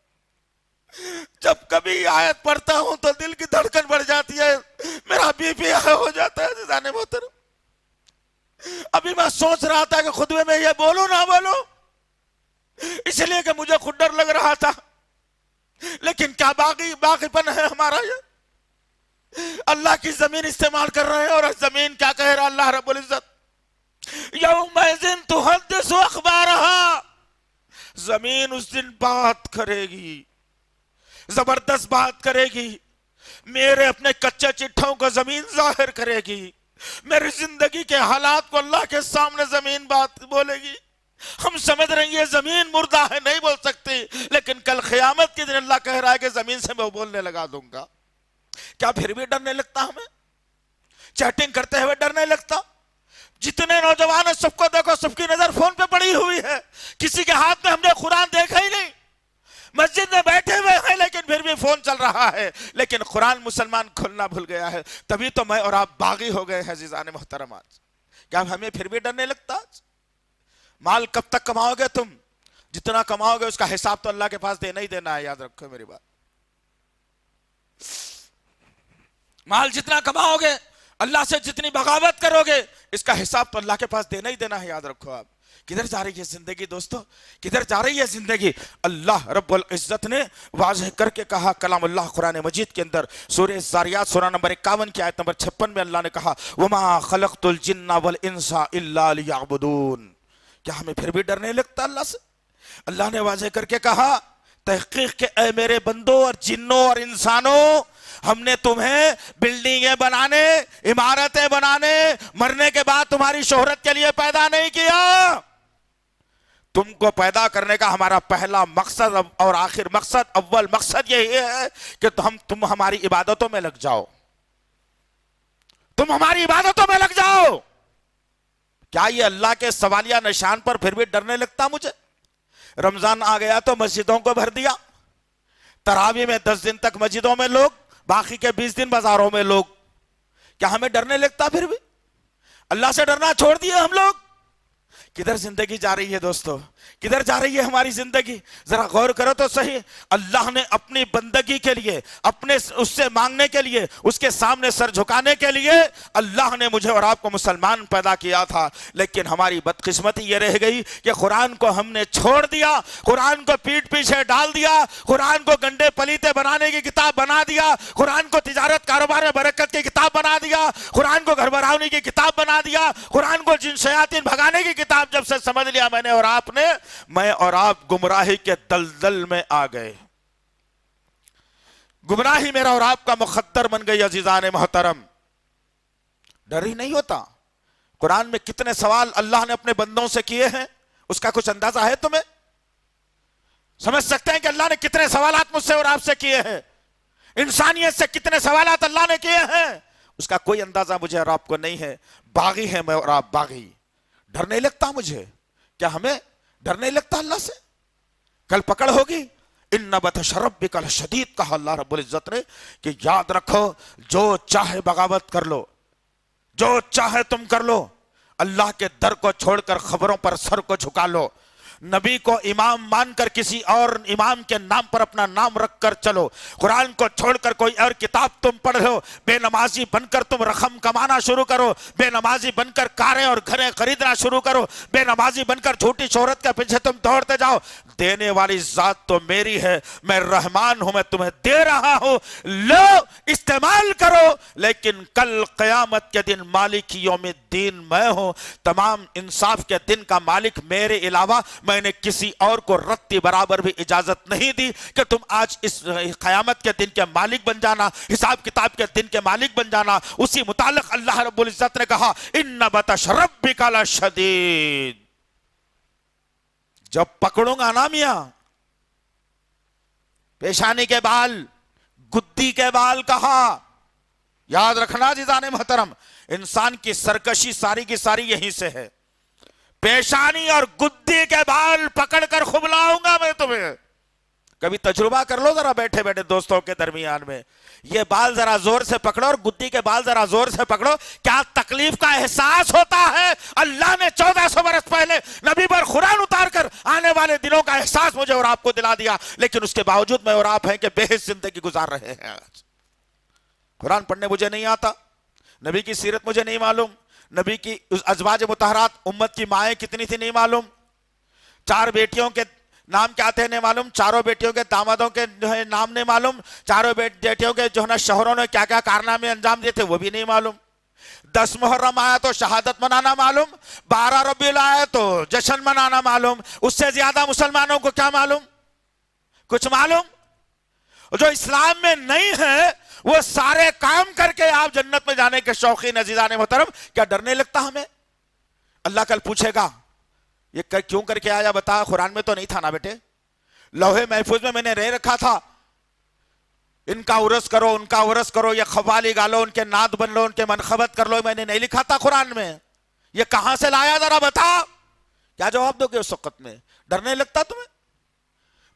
جب کبھی آیت پڑھتا ہوں تو دل کی دھڑکن بڑھ جاتی ہے، میرا بی پی ہائی ہو جاتا ہے عزیزان محترم. ابھی میں سوچ رہا تھا کہ خطبے میں یہ بولوں نہ بولوں، اس لیے کہ مجھے خود ڈر لگ رہا تھا. لیکن کیا باقی پن ہے ہمارا؟ یہ اللہ کی زمین استعمال کر رہے ہیں، اور زمین کیا کہہ رہا اللہ رب العزت؟ یومئذ تحدث اخبارها. زمین اس دن بات کرے گی، زبردست بات کرے گی. میرے اپنے کچے چٹھوں کو زمین ظاہر کرے گی، میری زندگی کے حالات کو اللہ کے سامنے زمین بات بولے گی. ہم سمجھ رہے ہیں یہ زمین مردہ ہے، نہیں بول سکتی، لیکن کل قیامت کے دن اللہ کہہ رہا ہے کہ زمین سے میں بولنے لگا دوں گا. کیا پھر بھی ڈر نہیں لگتا ہمیں؟ چیٹنگ کرتے ہوئے ڈر نہیں لگتا؟ جتنے نوجوان ہیں سب کو دیکھو، سب کی نظر فون پہ پڑی ہوئی ہے، کسی کے ہاتھ میں ہم نے قرآن دیکھا ہی نہیں. مسجد میں بیٹھے ہوئے ہیں لیکن پھر بھی فون چل رہا ہے، لیکن قرآن مسلمان کھولنا بھول گیا ہے. تبھی تو میں اور آپ باغی ہو گئے ہیں عزیزان محترم. آج کیا ہمیں پھر بھی ڈر نہیں لگتا؟ مال کب تک کماؤ گے تم؟ جتنا کماؤ گے اس کا حساب تو اللہ کے پاس دینا ہی دینا ہے. یاد رکھو میری بات. مال جتنا کماؤ گے، اللہ سے جتنی بغاوت کرو گے، اس کا حساب تو اللہ کے پاس دینا ہی دینا ہے. یاد رکھو. آپ کدھر جا رہی ہے زندگی دوستو؟ کدھر جا رہی ہے زندگی؟ اللہ رب العزت نے واضح کر کے کہا کلام اللہ قرآن مجید کے اندر، سورہ زاریات سورہ نمبر 51 کی آیت نمبر 56 میں اللہ نے کہا وَمَا خَلَقْتُ الْجِنَّ وَالْإِنسَ إِلَّا لِيَعْبُدُونَ. کیا ہمیں پھر بھی ڈر نہیں لگتا اللہ سے؟ اللہ نے واضح کر کے کہا تحقیق کہ اے میرے بندوں اور جنوں اور انسانوں، ہم نے تمہیں بلڈنگیں بنانے، عمارتیں بنانے، مرنے کے بعد تمہاری شہرت کے لیے پیدا نہیں کیا۔ تم کو پیدا کرنے کا ہمارا پہلا مقصد اور آخر مقصد، اول مقصد یہی ہے کہ تم ہماری عبادتوں میں لگ جاؤ، تم ہماری عبادتوں میں لگ جاؤ۔ کیا یہ اللہ کے سوالیہ نشان پر پھر بھی ڈرنے لگتا مجھے؟ رمضان آ گیا تو مسجدوں کو بھر دیا، تراویح میں 10 دن تک مسجدوں میں لوگ، باقی کے 20 دن بازاروں میں لوگ۔ کیا ہمیں ڈرنے لگتا پھر بھی؟ اللہ سے ڈرنا چھوڑ دیے ہم لوگ۔ کدھر زندگی جا رہی ہے دوستو؟ کدھر جا رہی ہے ہماری زندگی؟ ذرا غور کرو تو صحیح۔ اللہ نے اپنی بندگی کے لیے، اپنے اس سے مانگنے کے لیے، اس کے سامنے سر جھکانے کے لیے اللہ نے مجھے اور آپ کو مسلمان پیدا کیا تھا، لیکن ہماری بدقسمتی یہ رہ گئی کہ قرآن کو ہم نے چھوڑ دیا، قرآن کو پیٹھ پیچھے ڈال دیا، قرآن کو گنڈے پلیتے بنانے کی کتاب بنا دیا، قرآن کو تجارت کاروبار میں برکت کی کتاب بنا دیا، قرآن کو گھر بنانے کی کتاب بنا دیا، قرآن کو جن شیاطین بھگانے کی کتاب جب سے سمجھ لیا میں نے اور آپ نے، میں اور آپ گمراہی کے دلدل میں آ گئے۔ گمراہی میرا اور آپ کا مخدر بن گئی۔ عزیزان محترم، ڈر ہی نہیں ہوتا؟ قرآن میں کتنے سوال اللہ نے اپنے بندوں سے کیے ہیں، اس کا کچھ اندازہ ہے تمہیں؟ سمجھ سکتے ہیں کہ اللہ نے کتنے سوالات مجھ سے اور آپ سے کیے ہیں؟ انسانیت سے کتنے سوالات اللہ نے کیے ہیں، اس کا کوئی اندازہ مجھے اور آپ کو نہیں ہے۔ باغی ہیں میں اور آپ باغی۔ ڈر نہیں لگتا مجھے؟ کیا ہمیں ڈر نہیں لگتا اللہ سے؟ کل پکڑ ہوگی۔ ان بطش ربک لشدید کہا اللہ رب العزت نے کہ یاد رکھو، جو چاہے بغاوت کر لو، جو چاہے تم کر لو، اللہ کے در کو چھوڑ کر خبروں پر سر کو جھکا لو، نبی کو امام مان کر کسی اور امام کے نام پر اپنا نام رکھ کر چلو، قرآن کو چھوڑ کر کوئی اور کتاب تم پڑھ لو، بے نمازی بن کر تم رقم کمانا شروع کرو، بے نمازی بن کر کاریں اور گھریں خریدنا شروع کرو، بے نمازی بن کر جھوٹی شہرت کے پیچھے تم دوڑتے جاؤ، دینے والی ذات تو میری ہے، میں رحمان ہوں، میں تمہیں دے رہا ہوں، لو استعمال کرو، لیکن کل قیامت کے دن مالک یوم الدین میں ہوں، تمام انصاف کے دن کا مالک میرے علاوہ میں نے کسی اور کو رتی برابر بھی اجازت نہیں دی کہ تم آج اس قیامت کے دن کے مالک بن جانا، حساب کتاب کے دن کے مالک بن جانا۔ اسی متعلق اللہ رب العزت نے کہا ان بطش ربک لشدید۔ جب پکڑوں گا نا میاں، پیشانی کے بال، گدی کے بال کہا، یاد رکھنا عزیزان محترم، انسان کی سرکشی ساری کی ساری یہیں سے ہے۔ پیشانی اور گدی کے بال پکڑ کر خوب لاؤں گا میں تمہیں۔ کبھی تجربہ کر لو ذرا بیٹھے بیٹھے دوستوں کے درمیان میں، یہ بال ذرا زور سے پکڑو اور گدی کے بال ذرا زور سے پکڑو، کیا تکلیف کا احساس ہوتا ہے؟ اللہ نے 1400 برس پہلے نبی پر قرآن اتار کر آنے والے دنوں کا احساس مجھے اور آپ کو دلا دیا، لیکن اس کے باوجود میں اور آپ ہیں کہ بے حس زندگی گزار رہے ہیں۔ قرآن پڑھنے مجھے نہیں آتا، نبی کی سیرت مجھے نہیں معلوم، نبی کی ازواج مطہرات امت کی مائیں کتنی تھی نہیں معلوم، 4 بیٹیوں کے نام کیا تھے نہیں معلوم، 4 بیٹیوں کے دامادوں کے نام نہیں معلوم، 4 بیٹیوں کے جو ہے نا شوہروں نے کیا کیا کارنامے انجام دیے تھے وہ بھی نہیں معلوم۔ 10 محرم آیا تو شہادت منانا معلوم، 12 ربیع آیا تو جشن منانا معلوم، اس سے زیادہ مسلمانوں کو کیا معلوم؟ کچھ معلوم؟ جو اسلام میں نہیں ہے وہ سارے کام کر کے آپ جنت میں جانے کے شوقین عزیزان محترم، کیا ڈرنے لگتا ہمیں؟ اللہ کل پوچھے گا یہ کیوں کر کے آیا بتا، قرآن میں تو نہیں تھا نا بیٹے، لوہے محفوظ میں نے رہ رکھا تھا، ان کا عرس کرو ان کا عرس کرو، یہ قوالی گالو، ان کے نعت بن لو، ان کے منقبت کر لو، میں نے نہیں لکھا تھا قرآن میں؟ یہ کہاں سے لایا ذرا بتا؟ کیا جواب دو گے اس وقت میں؟ ڈرنے لگتا تمہیں؟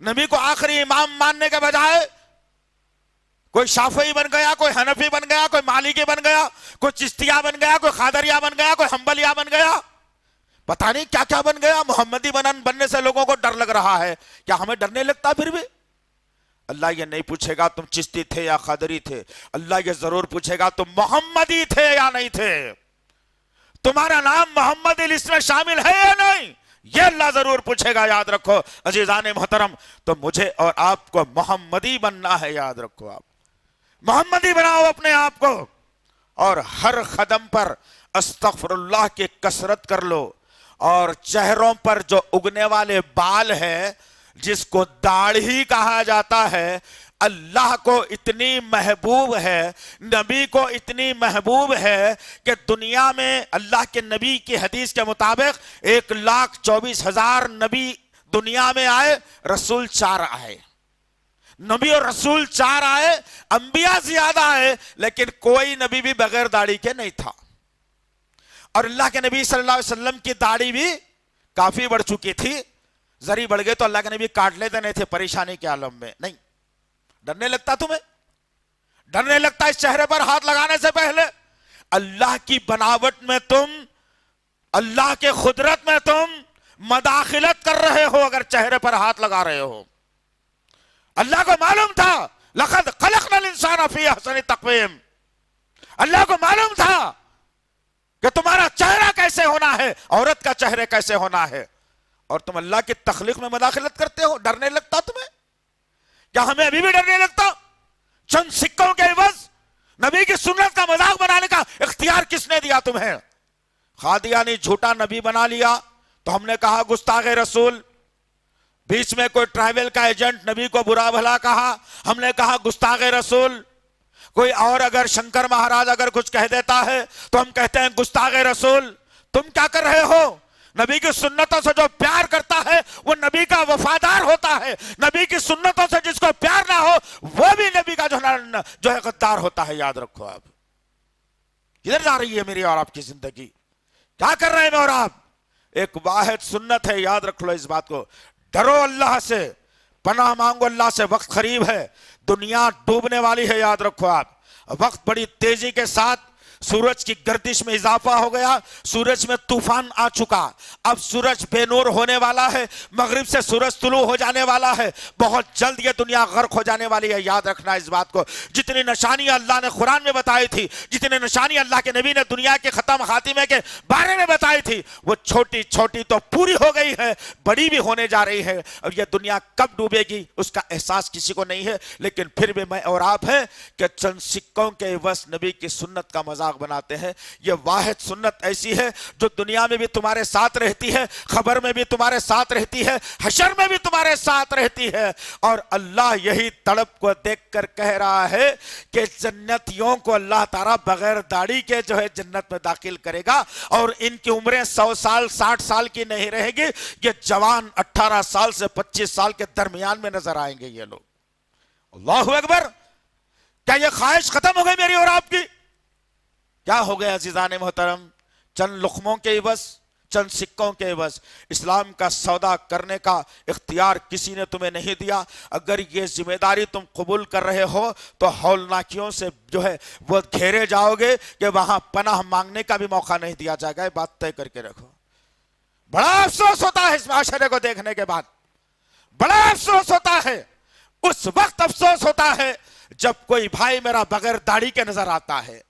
نبی کو آخری امام ماننے کے بجائے کوئی شافعی بن گیا، کوئی حنفی بن گیا، کوئی مالکی بن گیا، کوئی چشتیہ بن گیا، کوئی قادریہ بن گیا، کوئی حنبلیہ بن گیا، پتہ نہیں کیا کیا بن گیا۔ محمدی بننے سے لوگوں کو ڈر لگ رہا ہے، کیا ہمیں ڈرنے لگتا پھر بھی؟ اللہ یہ نہیں پوچھے گا تم چشتی تھے یا قادری تھے، اللہ یہ ضرور پوچھے گا تم محمدی تھے یا نہیں تھے، تمہارا نام محمد لسٹ میں شامل ہے یا نہیں، یہ اللہ ضرور پوچھے گا، یاد رکھو عزیزان محترم۔ تو مجھے اور آپ کو محمدی بننا ہے، یاد رکھو، آپ محمدی بناؤ اپنے آپ کو، اور ہر قدم پر استغفر اللہ کی کثرت کر لو، اور چہروں پر جو اگنے والے بال ہے جس کو داڑھی کہا جاتا ہے، اللہ کو اتنی محبوب ہے، نبی کو اتنی محبوب ہے کہ دنیا میں اللہ کے نبی کی حدیث کے مطابق 1,24,000 نبی دنیا میں آئے، رسول 4 آئے۔ نبی اور رسول 4 آئے، انبیاء زیادہ آئے، لیکن کوئی نبی بھی بغیر داڑھی کے نہیں تھا۔ اور اللہ کے نبی صلی اللہ علیہ وسلم کی داڑھی بھی کافی بڑھ چکی تھی، ذری بڑھ گئے تو اللہ کے نبی کاٹ لیتے نہیں تھے پریشانی کے عالم میں، نہیں۔ ڈرنے لگتا تمہیں؟ ڈرنے لگتا اس چہرے پر ہاتھ لگانے سے پہلے؟ اللہ کی بناوٹ میں تم، اللہ کے قدرت میں تم مداخلت کر رہے ہو اگر چہرے پر ہاتھ لگا رہے ہو۔ اللہ کو معلوم تھا لَقَدْ خَلَقْنَا الْإِنسَانَ فِي أَحْسَنِ تَقْوِيمٍ، اللہ کو معلوم تھا کہ تمہارا چہرہ کیسے ہونا ہے، عورت کا چہرے کیسے ہونا ہے، اور تم اللہ کی تخلیق میں مداخلت کرتے ہو۔ ڈرنے لگتا تمہیں؟ کیا ہمیں ابھی بھی ڈرنے لگتا؟ چند سکوں کے عوض نبی کی سنت کا مذاق بنانے کا اختیار کس نے دیا تمہیں؟ قادیانی جھوٹا نبی بنا لیا تو ہم نے کہا گستاخ رسول، بیچ میں کوئی ٹریول کا ایجنٹ نبی کو برا بھلا کہا، ہم نے کہا گستاخ رسول، کوئی اور اگر شنکر مہاراج اگر کچھ کہہ دیتا ہے تو ہم کہتے ہیں گستاخ رسول۔ تم کیا کر رہے ہو؟ نبی کی سنتوں سے جو پیار کرتا ہے وہ نبی کا وفادار ہوتا ہے، نبی کی سنتوں سے جس کو پیار نہ ہو وہ بھی نبی کا جو ہے غدار ہوتا ہے۔ یاد رکھو۔ آپ کدھر جا رہی ہے میری اور آپ کی زندگی؟ کیا کر رہے ہیں میں اور آپ؟ ایک واحد سنت ہے، یاد رکھ لو اس بات کو۔ ڈرو اللہ سے، پناہ مانگو اللہ سے، وقت قریب ہے، دنیا ڈوبنے والی ہے۔ یاد رکھو آپ، وقت بڑی تیزی کے ساتھ سورج کی گردش میں اضافہ ہو گیا، سورج میں طوفان آ چکا، اب سورج بے نور ہونے والا ہے، مغرب سے سورج طلوع ہو جانے والا ہے، بہت جلد یہ دنیا غرق ہو جانے والی ہے۔ یاد رکھنا اس بات کو۔ جتنی نشانیاں اللہ نے قرآن میں بتائی تھی، جتنی نشانیاں اللہ کے نبی نے دنیا کے ختم خاتمے کے بارے میں بتائی تھی، وہ چھوٹی چھوٹی تو پوری ہو گئی ہے، بڑی بھی ہونے جا رہی ہے۔ اب یہ دنیا کب ڈوبے گی اس کا احساس کسی کو نہیں ہے، لیکن پھر بھی میں اور آپ ہیں کہ چند سکوں کے عوض نبی کی سنت کا مذاق بناتے ہیں۔ یہ واحد سنت ایسی ہے جو دنیا میں بھی تمہارے ساتھ رہتی ہے، خبر میں بھی تمہارے ساتھ رہتی ہے، حشر میں بھی تمہارے ساتھ رہتی ہے۔ اور اللہ یہی تڑپ کو دیکھ کر کہہ رہا ہے کہ جنتیوں کو اللہ تعالیٰ بغیر داڑھی کے جو ہے جنت میں داخل کرے گا، اور ان کی عمریں 100 سال 60 سال کی نہیں رہے گی، یہ جوان 18 سال سے 25 سال کے درمیان میں نظر آئیں گے یہ لوگ۔ اللہ اکبر! کیا یہ خواہش ختم ہو گئی میری اور آپ کی؟ کیا ہو گیا عزیزان محترم؟ چند لقموں کے عوض، چند سکوں کے عوض اسلام کا سودا کرنے کا اختیار کسی نے تمہیں نہیں دیا۔ اگر یہ ذمہ داری تم قبول کر رہے ہو تو ہولناکیوں سے جو ہے وہ گھیرے جاؤ گے کہ وہاں پناہ مانگنے کا بھی موقع نہیں دیا جائے گا۔ یہ بات طے کر کے رکھو۔ بڑا افسوس ہوتا ہے اس معاشرے کو دیکھنے کے بعد، بڑا افسوس ہوتا ہے، اس وقت افسوس ہوتا ہے جب کوئی بھائی میرا بغیر داڑھی کے نظر آتا ہے۔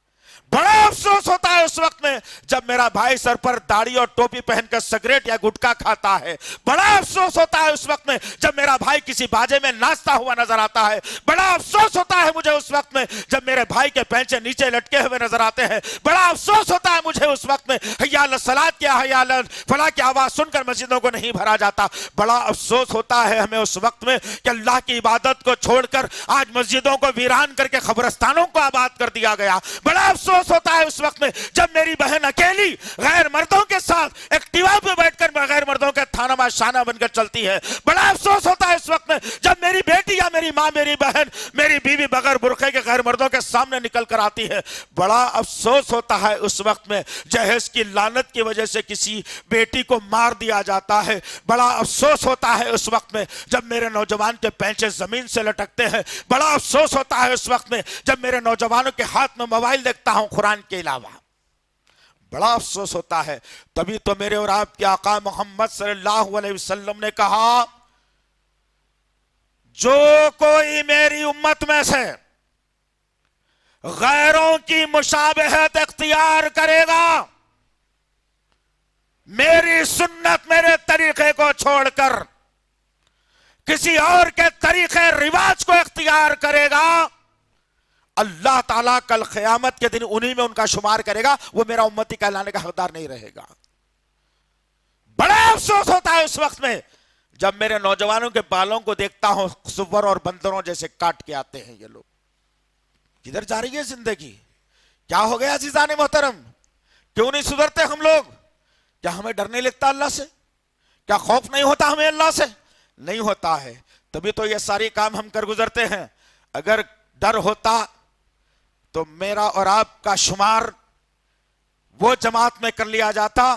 بڑا افسوس ہوتا ہے اس وقت میں جب میرا بھائی سر پر داڑھی اور ٹوپی پہن کر سگریٹ یا گٹکا کھاتا ہے۔ بڑا افسوس ہوتا ہے اس وقت میں جب میرا بھائی کسی باجے میں ناچتا ہوا نظر آتا ہے۔ بڑا افسوس ہوتا ہے مجھے اس وقت میں جب میرے بھائی کے پینچے نیچے لٹکے ہوئے نظر آتے ہیں۔ بڑا افسوس ہوتا ہے مجھے اس وقت میں حی علی الصلاۃ کیا حی علی الفلاح کی آواز سن کر مسجدوں کو نہیں بھرا جاتا۔ بڑا افسوس ہوتا ہے ہمیں اس وقت میں کہ اللہ کی عبادت کو چھوڑ کر آج مسجدوں کو ویران کر کے قبرستانوں کو آباد کر دیا گیا۔ بڑا افسوس ہوتا ہے اس وقت میں جب میری بہن اکیلی غیر مردوں کے ساتھ ایکٹیوا پہ بیٹھ کر غیر مردوں کے تھانہ ماں شانہ بن کر چلتی ہے۔ بڑا افسوس ہوتا ہے اس وقت میں جب میری بیٹی یا میری ماں، میری بہن، میری بیوی بغیر برقعے کے غیر مردوں کے سامنے نکل کر آتی ہے۔ بڑا افسوس ہوتا ہے اس وقت میں جہیز کی لعنت کی وجہ سے کسی بیٹی کو مار دیا جاتا ہے۔ بڑا افسوس ہوتا ہے اس وقت میں جب میرے نوجوان کے پینچے زمین سے لٹکتے ہیں۔ بڑا افسوس ہوتا ہے اس وقت میں جب میرے نوجوانوں کے ہاتھ میں موبائل دیکھتا ہوں قرآن کے علاوہ۔ بڑا افسوس ہوتا ہے۔ تبھی تو میرے اور آپ کے آقا محمد صلی اللہ علیہ وسلم نے کہا جو کوئی میری امت میں سے غیروں کی مشابہت اختیار کرے گا، میری سنت میرے طریقے کو چھوڑ کر کسی اور کے طریقے رواج کو اختیار کرے گا، اللہ تعالیٰ کل قیامت کے دن انہی میں ان کا شمار کرے گا، وہ میرا امتی کہلانے کا حقدار نہیں رہے گا۔ بڑا افسوس ہوتا ہے اس وقت میں جب میرے نوجوانوں کے بالوں کو دیکھتا ہوں سور اور بندروں جیسے کاٹ کے آتے ہیں یہ لوگ. کدھر جا رہی ہے زندگی؟ کیا ہو گیا عزیزان محترم؟ کیوں نہیں سدھرتے ہم لوگ؟ کیا ہمیں ڈر نہیں لگتا اللہ سے؟ کیا خوف نہیں ہوتا ہمیں اللہ سے؟ نہیں ہوتا ہے، تبھی تو یہ ساری کام ہم کر گزرتے ہیں. اگر ڈر ہوتا تو میرا اور آپ کا شمار وہ جماعت میں کر لیا جاتا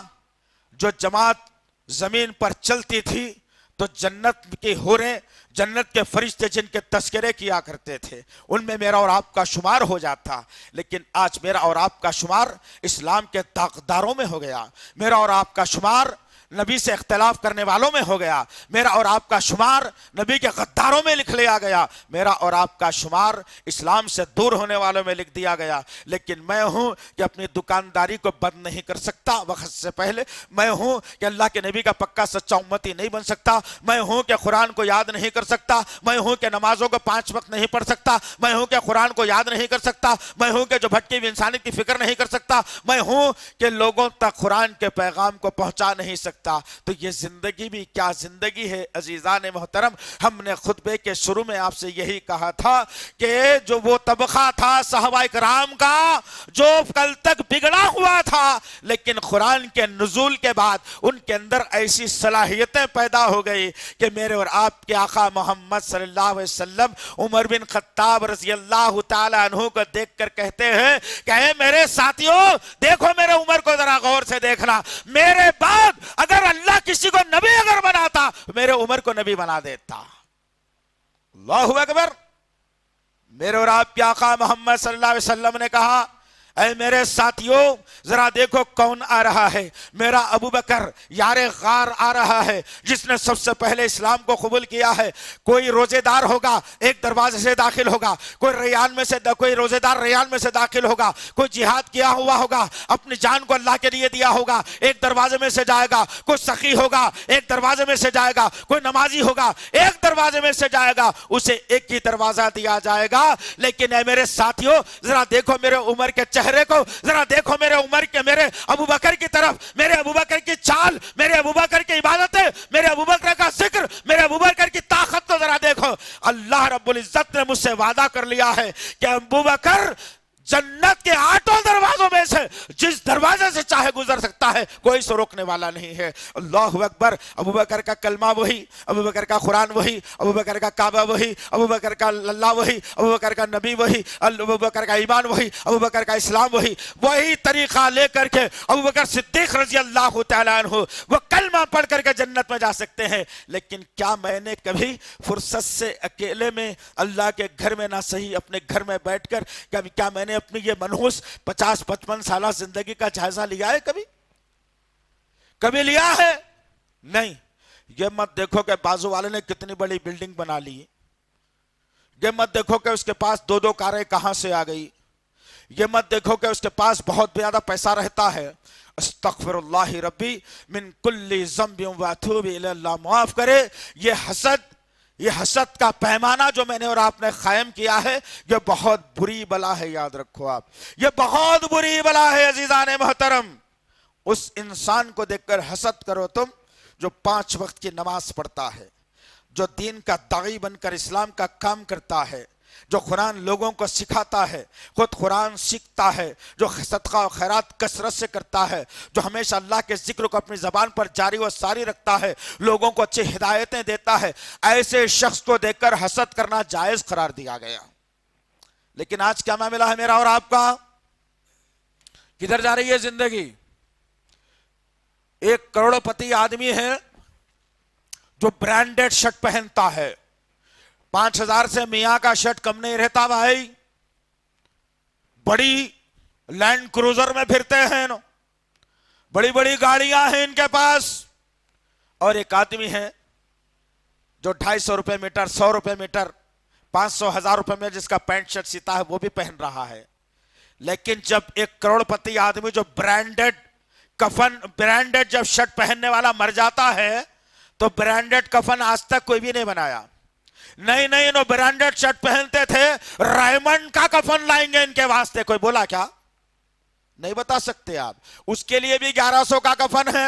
جو جماعت زمین پر چلتی تھی تو جنت کی حوریں، جنت کے فرشتے جن کے تذکرے کیا کرتے تھے ان میں میرا اور آپ کا شمار ہو جاتا. لیکن آج میرا اور آپ کا شمار اسلام کے داغداروں میں ہو گیا. میرا اور آپ کا شمار نبی سے اختلاف کرنے والوں میں ہو گیا. میرا اور آپ کا شمار نبی کے غداروں میں لکھ لیا گیا. میرا اور آپ کا شمار اسلام سے دور ہونے والوں میں لکھ دیا گیا. لیکن میں ہوں کہ اپنی دکانداری کو بند نہیں کر سکتا وقت سے پہلے. میں ہوں کہ اللہ کے نبی کا پکا سچا امتی نہیں بن سکتا. میں ہوں کہ قرآن کو یاد نہیں کر سکتا. میں ہوں کہ نمازوں کو 5 وقت نہیں پڑھ سکتا. میں ہوں کہ قرآن کو یاد نہیں کر سکتا. میں ہوں کہ جو بھٹکی ہوئی انسانیت کی فکر نہیں کر سکتا. میں ہوں کہ لوگوں تک قرآن کے پیغام کو پہنچا نہیں سکتا. تو یہ زندگی بھی کیا زندگی ہے عزیزان محترم. ہم نے خطبے کے شروع میں آپ سے یہی کہا تھا کہ جو وہ طبقہ تھا صحابہ کرام کا جو کل تک بگڑا ہوا تھا لیکن قرآن کے نزول کے بعد ان کے اندر ایسی صلاحیتیں پیدا ہو گئی کہ میرے اور آپ کے آقا محمد صلی اللہ علیہ وسلم عمر بن خطاب رضی اللہ تعالی عنہ کو دیکھ کر کہتے ہیں کہ اے میرے ساتھیوں دیکھو میرے عمر کو ذرا غور سے دیکھنا. میرے بعد اگر اللہ کسی کو نبی اگر بناتا میرے عمر کو نبی بنا دیتا. اللہ اکبر. میرے اور آپ کے آقا محمد صلی اللہ علیہ وسلم نے کہا اے میرے ساتھیوں ذرا دیکھو کون آ رہا ہے. میرا ابو بکر یار غار آ رہا ہے جس نے سب سے پہلے اسلام کو قبول کیا ہے. کوئی روزے دار ہوگا ایک دروازے سے داخل ہوگا, کوئی روزے دار ریان میں سے داخل ہوگا, کوئی جہاد کیا ہوا ہوگا اپنی جان کو اللہ کے لیے دیا ہوگا ایک دروازے میں سے جائے گا. کوئی سخی ہوگا ایک دروازے میں سے جائے گا. کوئی نمازی ہوگا ایک دروازے میں سے جائے گا. اسے ایک ہی دروازہ دیا جائے گا. لیکن اے میرے ساتھیوں ذرا دیکھو میرے عمر کے چہرے کو, ذرا دیکھو میرے عمر کے میرے ابو بکر کی طرف, میرے ابو بکر کی چال, میرے ابو بکر کی عبادتیں, میرے ابو بکر کا ذکر, میرے ابو بکر کی طاقت تو ذرا دیکھو. اللہ رب العزت نے مجھ سے وعدہ کر لیا ہے کہ ابو بکر جنت کے 8 دروازوں میں سے جس دروازے سے چاہے گزر سکتا ہے, کوئی سے روکنے والا نہیں ہے. اللہ اکبر. ابو بکر کا کلمہ وہی, ابو بکر کا قرآن وہی, ابو بکر کا کعبہ وہی, ابو بکر کا اللہ وہی, ابو بکر کا نبی وہی, ابو بکر کا ایمان وہی, ابو بکر کا اسلام وہی. وہی طریقہ لے کر کے ابو بکر صدیق رضی اللہ تعالیٰ عنہ وہ کلمہ پڑھ کر کے جنت میں جا سکتے ہیں. لیکن کیا میں نے کبھی فرصت سے اکیلے میں اللہ کے گھر میں نہ صحیح اپنے گھر میں بیٹھ کر کیا میں نے اپنی یہ منحوس 50-55 سالہ زندگی کا جائزہ لیا ہے؟ کبھی لیا ہے؟ نہیں. یہ مت دیکھو کہ بازو والے نے کتنی بڑی بلڈنگ بنا لی, یہ مت دیکھو کہ اس کے پاس 2 کاریں کہاں سے آ گئی, یہ مت دیکھو کہ اس کے پاس بہت زیادہ پیسہ رہتا ہے. استغفر اللہ ربی من کل ذنب واتوب الی اللہ. معاف کرے. یہ حسد کا پیمانہ جو میں نے اور آپ نے قائم کیا ہے یہ بہت بری بلا ہے. یاد رکھو آپ, یہ بہت بری بلا ہے عزیزان محترم. اس انسان کو دیکھ کر حسد کرو تم جو 5 وقت کی نماز پڑھتا ہے, جو دین کا داعی بن کر اسلام کا کام کرتا ہے, جو قرآن لوگوں کو سکھاتا ہے, خود قرآن سیکھتا ہے, جو صدقہ و خیرات کثرت سے کرتا ہے, جو ہمیشہ اللہ کے ذکر کو اپنی زبان پر جاری و ساری رکھتا ہے, لوگوں کو اچھی ہدایتیں دیتا ہے. ایسے شخص کو دیکھ کر حسد کرنا جائز قرار دیا گیا. لیکن آج کیا معاملہ ہے میرا اور آپ کا؟ کدھر جا رہی ہے زندگی؟ ایک کروڑپتی آدمی ہے جو برانڈڈ شرٹ پہنتا ہے, 5,000 سے میاں کا شرٹ کم نہیں رہتا بھائی. بڑی لینڈ کروزر میں پھرتے ہیں, بڑی بڑی گاڑیاں ہیں ان کے پاس. اور ایک آدمی ہے جو 250 روپے میٹر, 100 روپے میٹر, 500 1000 روپے میں جس کا پینٹ شرٹ سیتا ہے وہ بھی پہن رہا ہے. لیکن جب ایک کروڑپتی آدمی جو برانڈڈ جب شرٹ پہننے والا مر جاتا ہے تو برانڈڈ کفن آج تک کوئی بھی نہیں بنایا. نہیں انہوں برانڈڈ شرٹ پہنتے تھے, رائمنڈ کا کفن لائیں گے ان کے واسطے. کوئی بولا کیا؟ نہیں بتا سکتے آپ. اس کے لیے بھی 1100 کا کفن ہے,